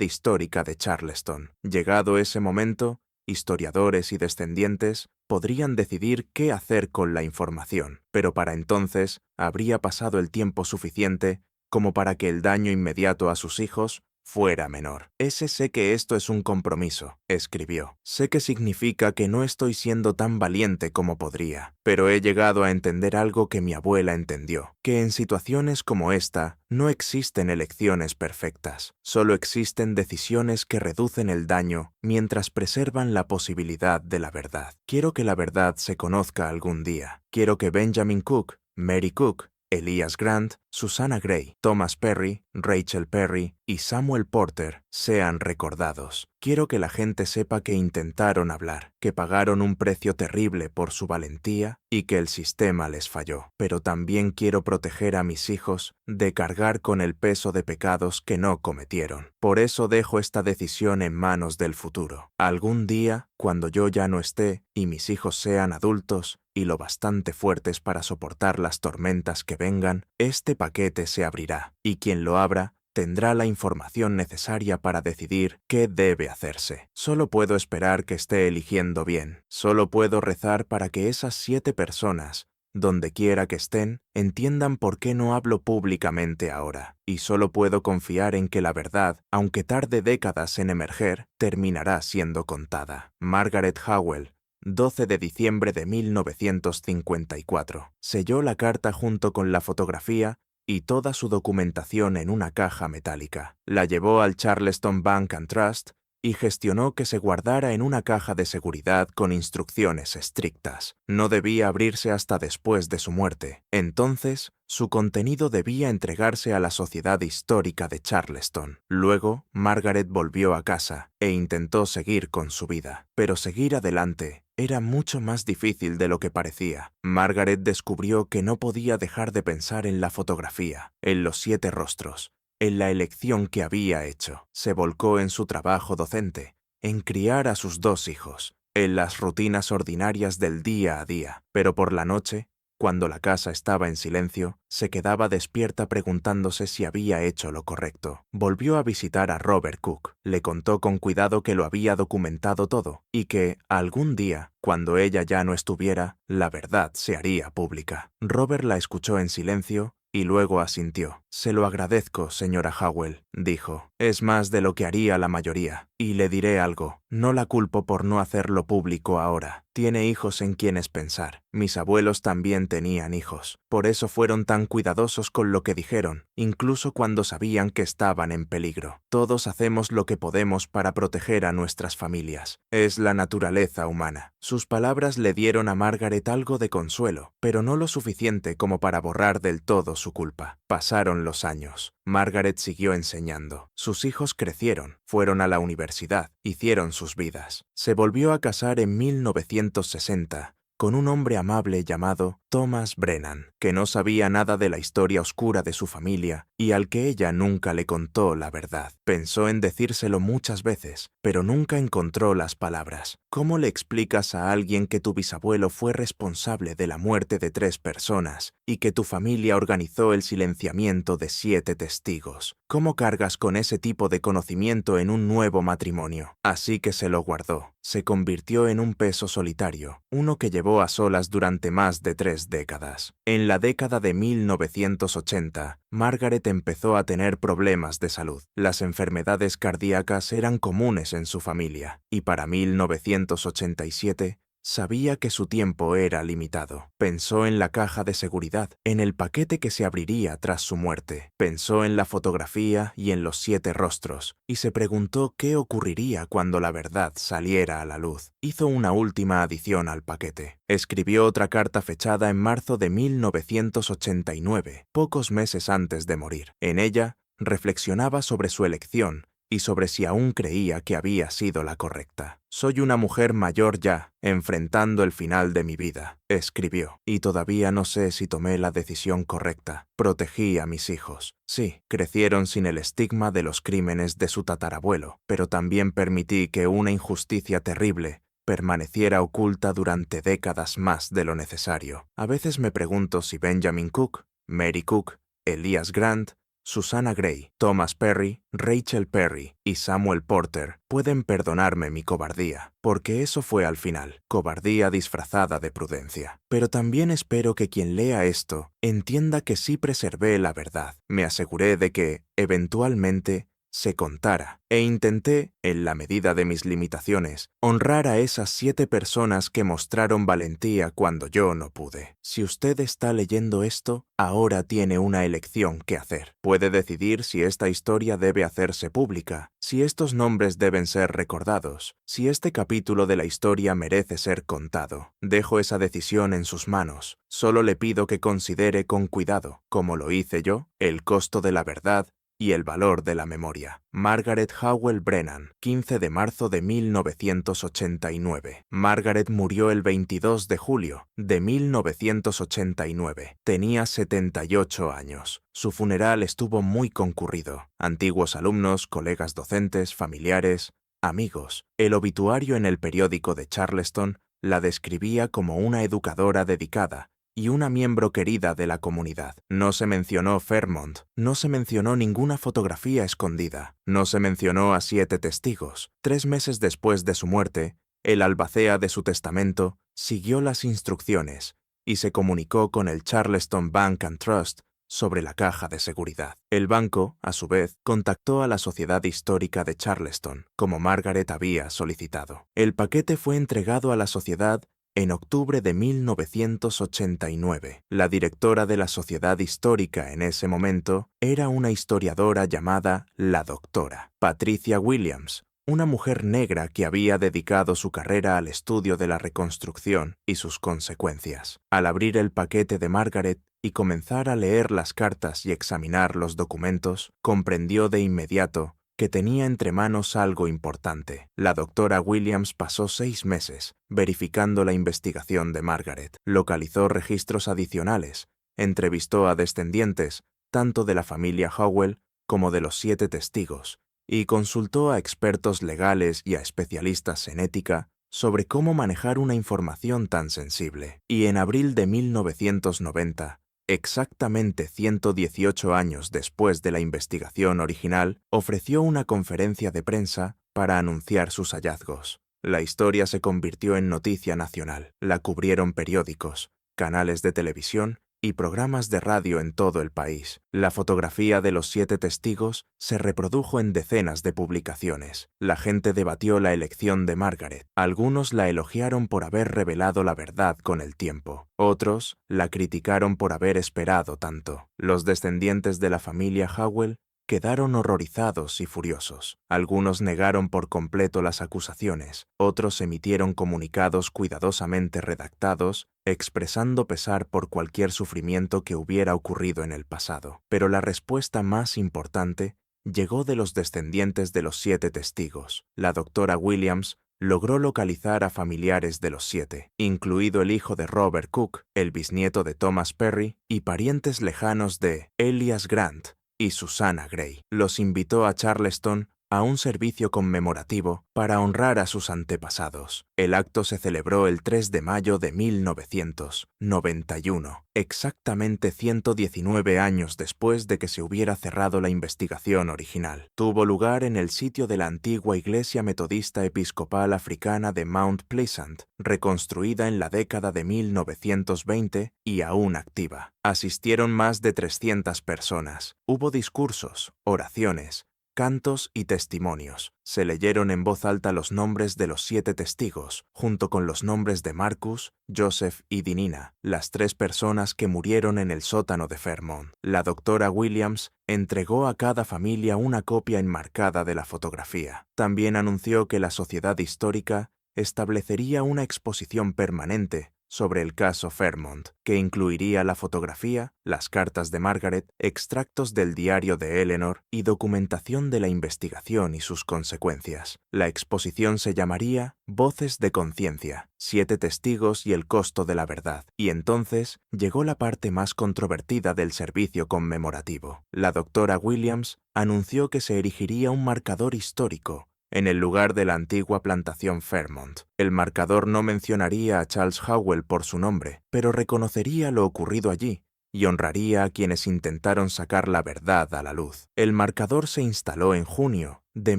Histórica de Charleston. Llegado ese momento, historiadores y descendientes podrían decidir qué hacer con la información, pero para entonces habría pasado el tiempo suficiente como para que el daño inmediato a sus hijos fuera menor. Sé que esto es un compromiso, escribió. Sé que significa que no estoy siendo tan valiente como podría, pero he llegado a entender algo que mi abuela entendió, que en situaciones como esta no existen elecciones perfectas, solo existen decisiones que reducen el daño mientras preservan la posibilidad de la verdad. Quiero que la verdad se conozca algún día. Quiero que Benjamin Cook, Mary Cook, Elias Grant, Susanna Gray, Thomas Perry, Rachel Perry y Samuel Porter sean recordados. Quiero que la gente sepa que intentaron hablar, que pagaron un precio terrible por su valentía y que el sistema les falló. Pero también quiero proteger a mis hijos de cargar con el peso de pecados que no cometieron. Por eso dejo esta decisión en manos del futuro. Algún día, cuando yo ya no esté y mis hijos sean adultos y lo bastante fuertes para soportar las tormentas que vengan, este paquete se abrirá, y quien lo abra tendrá la información necesaria para decidir qué debe hacerse. Solo puedo esperar que esté eligiendo bien. Solo puedo rezar para que esas 7 personas, donde quiera que estén, entiendan por qué no hablo públicamente ahora. Y solo puedo confiar en que la verdad, aunque tarde décadas en emerger, terminará siendo contada. Margaret Howell, 12 de diciembre de 1954. Selló la carta junto con la fotografía y toda su documentación en una caja metálica. La llevó al Charleston Bank and Trust y gestionó que se guardara en una caja de seguridad con instrucciones estrictas. No debía abrirse hasta después de su muerte. Entonces, su contenido debía entregarse a la Sociedad Histórica de Charleston. Luego, Margaret volvió a casa e intentó seguir con su vida. Pero seguir adelante era mucho más difícil de lo que parecía. Margaret descubrió que no podía dejar de pensar en la fotografía, en los 7 rostros, en la elección que había hecho. Se volcó en su trabajo docente, en criar a sus 2 hijos, en las rutinas ordinarias del día a día. Pero por la noche, cuando la casa estaba en silencio, se quedaba despierta preguntándose si había hecho lo correcto. Volvió a visitar a Robert Cook. Le contó con cuidado que lo había documentado todo y que, algún día, cuando ella ya no estuviera, la verdad se haría pública. Robert la escuchó en silencio y luego asintió. «Se lo agradezco, señora Howell», dijo. «Es más de lo que haría la mayoría. Y le diré algo. No la culpo por no hacerlo público ahora. Tiene hijos en quienes pensar. Mis abuelos también tenían hijos. Por eso fueron tan cuidadosos con lo que dijeron, incluso cuando sabían que estaban en peligro. Todos hacemos lo que podemos para proteger a nuestras familias. Es la naturaleza humana». Sus palabras le dieron a Margaret algo de consuelo, pero no lo suficiente como para borrar del todo su culpa. Pasaron los años. Margaret siguió enseñando. Sus hijos crecieron, fueron a la universidad, hicieron sus vidas. Se volvió a casar en 1960 con un hombre amable llamado Thomas Brennan, que no sabía nada de la historia oscura de su familia y al que ella nunca le contó la verdad. Pensó en decírselo muchas veces, pero nunca encontró las palabras. ¿Cómo le explicas a alguien que tu bisabuelo fue responsable de la muerte de 3 personas y que tu familia organizó el silenciamiento de 7 testigos? ¿Cómo cargas con ese tipo de conocimiento en un nuevo matrimonio? Así que se lo guardó. Se convirtió en un peso solitario, uno que llevó a solas durante más de 3 décadas. En la década de 1980, Margaret empezó a tener problemas de salud. Las enfermedades cardíacas eran comunes en su familia, y para 1987, sabía que su tiempo era limitado. Pensó en la caja de seguridad, en el paquete que se abriría tras su muerte. Pensó en la fotografía y en los 7 rostros, y se preguntó qué ocurriría cuando la verdad saliera a la luz. Hizo una última adición al paquete. Escribió otra carta fechada en marzo de 1989, pocos meses antes de morir. En ella, reflexionaba sobre su elección y sobre si aún creía que había sido la correcta. «Soy una mujer mayor ya, enfrentando el final de mi vida», escribió, «y todavía no sé si tomé la decisión correcta. Protegí a mis hijos. Sí, crecieron sin el estigma de los crímenes de su tatarabuelo, pero también permití que una injusticia terrible permaneciera oculta durante décadas más de lo necesario. A veces me pregunto si Benjamin Cook Mary Cook, Elias Grant, Susanna Gray, Thomas Perry, Rachel Perry y Samuel Porter pueden perdonarme mi cobardía, porque eso fue al final, cobardía disfrazada de prudencia. Pero también espero que quien lea esto entienda que sí preservé la verdad. Me aseguré de que, eventualmente, se contara, e intenté, en la medida de mis limitaciones, honrar a esas 7 personas que mostraron valentía cuando yo no pude. Si usted está leyendo esto, ahora tiene una elección que hacer. Puede decidir si esta historia debe hacerse pública, si estos nombres deben ser recordados, si este capítulo de la historia merece ser contado. Dejo esa decisión en sus manos. Solo le pido que considere con cuidado, como lo hice yo, el costo de la verdad y el valor de la memoria. Margaret Howell Brennan, 15 de marzo de 1989. Margaret murió el 22 de julio de 1989. Tenía 78 años. Su funeral estuvo muy concurrido. Antiguos alumnos, colegas docentes, familiares, amigos. El obituario en el periódico de Charleston la describía como una educadora dedicada y una miembro querida de la comunidad. No se mencionó Fairmont, no se mencionó ninguna fotografía escondida, no se mencionó a 7 testigos. 3 meses después de su muerte, el albacea de su testamento siguió las instrucciones y se comunicó con el Charleston Bank and Trust sobre la caja de seguridad. El banco, a su vez, contactó a la Sociedad Histórica de Charleston, como Margaret había solicitado. El paquete fue entregado a la sociedad en octubre de 1989, la directora de la Sociedad Histórica en ese momento era una historiadora llamada la Doctora Patricia Williams, una mujer negra que había dedicado su carrera al estudio de la reconstrucción y sus consecuencias. Al abrir el paquete de Margaret y comenzar a leer las cartas y examinar los documentos, comprendió de inmediato que tenía entre manos algo importante. La doctora Williams pasó 6 meses verificando la investigación de Margaret, localizó registros adicionales, entrevistó a descendientes, tanto de la familia Howell como de los 7 testigos, y consultó a expertos legales y a especialistas en ética sobre cómo manejar una información tan sensible. Y en abril de 1990, exactamente 118 años después de la investigación original, ofreció una conferencia de prensa para anunciar sus hallazgos. La historia se convirtió en noticia nacional. La cubrieron periódicos, canales de televisión y programas de radio en todo el país. La fotografía de los 7 testigos se reprodujo en decenas de publicaciones. La gente debatió la elección de Margaret. Algunos la elogiaron por haber revelado la verdad con el tiempo. Otros la criticaron por haber esperado tanto. Los descendientes de la familia Howell quedaron horrorizados y furiosos. Algunos negaron por completo las acusaciones, otros emitieron comunicados cuidadosamente redactados, expresando pesar por cualquier sufrimiento que hubiera ocurrido en el pasado. Pero la respuesta más importante llegó de los descendientes de los 7 testigos. La doctora Williams logró localizar a familiares de los 7, incluido el hijo de Robert Cook, el bisnieto de Thomas Perry y parientes lejanos de Elias Grant y Susanna Gray. Los invitó a Charleston a un servicio conmemorativo para honrar a sus antepasados. El acto se celebró el 3 de mayo de 1991, exactamente 119 años después de que se hubiera cerrado la investigación original. Tuvo lugar en el sitio de la antigua Iglesia Metodista Episcopal Africana de Mount Pleasant, reconstruida en la década de 1920 y aún activa. Asistieron más de 300 personas. Hubo discursos, oraciones, cantos y testimonios. Se leyeron en voz alta los nombres de los 7 testigos, junto con los nombres de Marcus, Joseph y Dinina, las 3 personas que murieron en el sótano de Fairmont. La doctora Williams entregó a cada familia una copia enmarcada de la fotografía. También anunció que la Sociedad Histórica establecería una exposición permanente sobre el caso Fairmont, que incluiría la fotografía, las cartas de Margaret, extractos del diario de Eleanor y documentación de la investigación y sus consecuencias. La exposición se llamaría Voces de Conciencia, 7 testigos y el costo de la verdad. Y entonces llegó la parte más controvertida del servicio conmemorativo. La doctora Williams anunció que se erigiría un marcador histórico en el lugar de la antigua plantación Fairmont. El marcador no mencionaría a Charles Howell por su nombre, pero reconocería lo ocurrido allí y honraría a quienes intentaron sacar la verdad a la luz. El marcador se instaló en junio de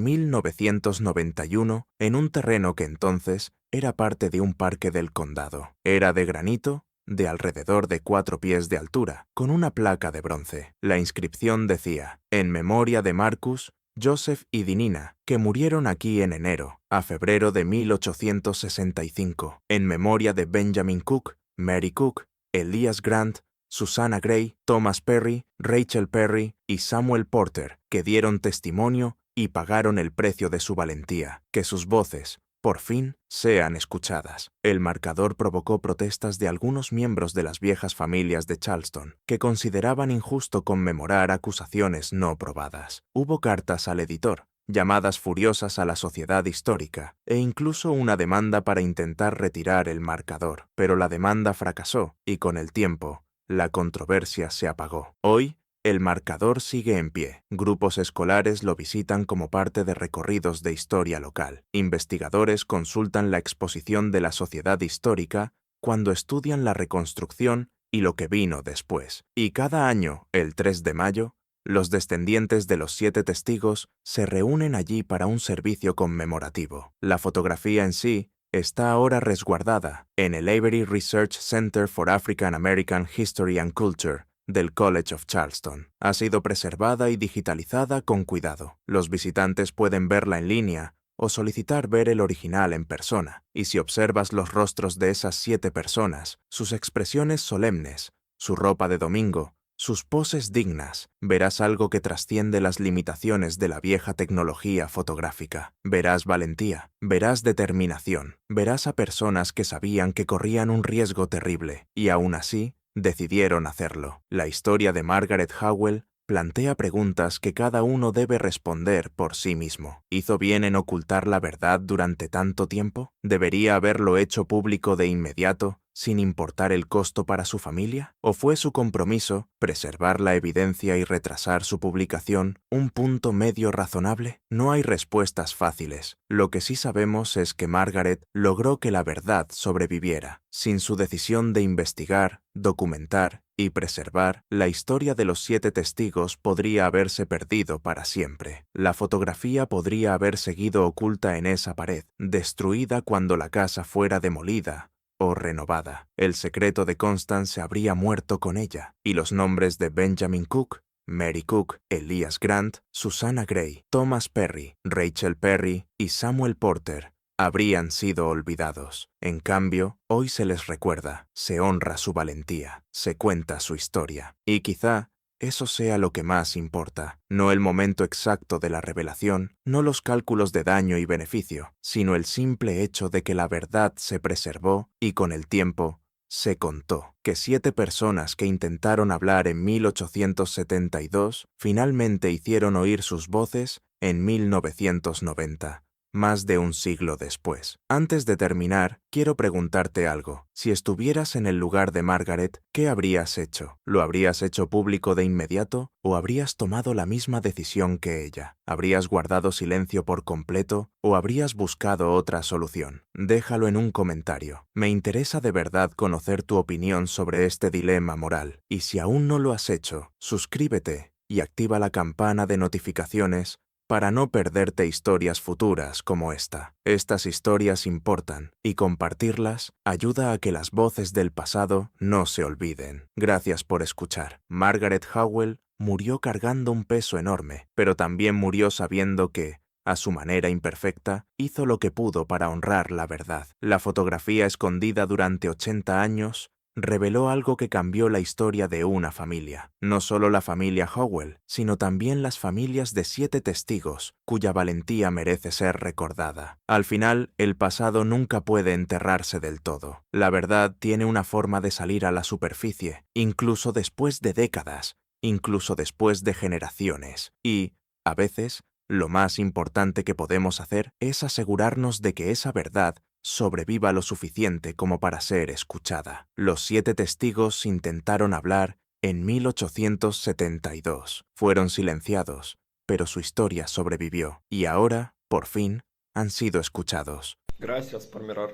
1991 en un terreno que entonces era parte de un parque del condado. Era de granito, de alrededor de 4 pies de altura, con una placa de bronce. La inscripción decía: en memoria de Marcus, Joseph y Dinina, que murieron aquí en enero a febrero de 1865, en memoria de Benjamin Cook, Mary Cook, Elias Grant, Susanna Gray, Thomas Perry, Rachel Perry y Samuel Porter, que dieron testimonio y pagaron el precio de su valentía. Que sus voces, por fin, sean escuchadas. El marcador provocó protestas de algunos miembros de las viejas familias de Charleston, que consideraban injusto conmemorar acusaciones no probadas. Hubo cartas al editor, llamadas furiosas a la sociedad histórica, e incluso una demanda para intentar retirar el marcador. Pero la demanda fracasó, y con el tiempo, la controversia se apagó. Hoy, el marcador sigue en pie. Grupos escolares lo visitan como parte de recorridos de historia local. Investigadores consultan la exposición de la sociedad histórica cuando estudian la reconstrucción y lo que vino después. Y cada año, el 3 de mayo, los descendientes de los 7 testigos se reúnen allí para un servicio conmemorativo. La fotografía en sí está ahora resguardada en el Avery Research Center for African American History and Culture del College of Charleston. Ha sido preservada y digitalizada con cuidado. Los visitantes pueden verla en línea o solicitar ver el original en persona. Y si observas los rostros de esas 7 personas, sus expresiones solemnes, su ropa de domingo, sus poses dignas, verás algo que trasciende las limitaciones de la vieja tecnología fotográfica. Verás valentía, verás determinación, verás a personas que sabían que corrían un riesgo terrible y aún así decidieron hacerlo. La historia de Margaret Howell plantea preguntas que cada uno debe responder por sí mismo. ¿Hizo bien en ocultar la verdad durante tanto tiempo? ¿Debería haberlo hecho público de inmediato, sin importar el costo para su familia? ¿O fue su compromiso, preservar la evidencia y retrasar su publicación, un punto medio razonable? No hay respuestas fáciles. Lo que sí sabemos es que Margaret logró que la verdad sobreviviera. Sin su decisión de investigar, documentar y preservar, la historia de los 7 testigos podría haberse perdido para siempre. La fotografía podría haber seguido oculta en esa pared, destruida cuando la casa fuera demolida o renovada. El secreto de Constance habría muerto con ella, y los nombres de Benjamin Cook, Mary Cook, Elias Grant, Susanna Gray, Thomas Perry, Rachel Perry y Samuel Porter habrían sido olvidados. En cambio, hoy se les recuerda, se honra su valentía, se cuenta su historia. Y quizá eso sea lo que más importa, no el momento exacto de la revelación, no los cálculos de daño y beneficio, sino el simple hecho de que la verdad se preservó y con el tiempo se contó. Que 7 personas que intentaron hablar en 1872 finalmente hicieron oír sus voces en 1990. Más de un siglo después. Antes de terminar, quiero preguntarte algo. Si estuvieras en el lugar de Margaret, ¿qué habrías hecho? ¿Lo habrías hecho público de inmediato o habrías tomado la misma decisión que ella? ¿Habrías guardado silencio por completo o habrías buscado otra solución? Déjalo en un comentario. Me interesa de verdad conocer tu opinión sobre este dilema moral. Y si aún no lo has hecho, suscríbete y activa la campana de notificaciones para no perderte historias futuras como esta. Estas historias importan, y compartirlas ayuda a que las voces del pasado no se olviden. Gracias por escuchar. Margaret Howell murió cargando un peso enorme, pero también murió sabiendo que, a su manera imperfecta, hizo lo que pudo para honrar la verdad. La fotografía escondida durante 80 años reveló algo que cambió la historia de una familia. No solo la familia Howell, sino también las familias de 7 testigos, cuya valentía merece ser recordada. Al final, el pasado nunca puede enterrarse del todo. La verdad tiene una forma de salir a la superficie, incluso después de décadas, incluso después de generaciones. Y, a veces, lo más importante que podemos hacer es asegurarnos de que esa verdad sobreviva lo suficiente como para ser escuchada. Los 7 testigos intentaron hablar en 1872. Fueron silenciados, pero su historia sobrevivió y ahora, por fin, han sido escuchados. Gracias por mirar.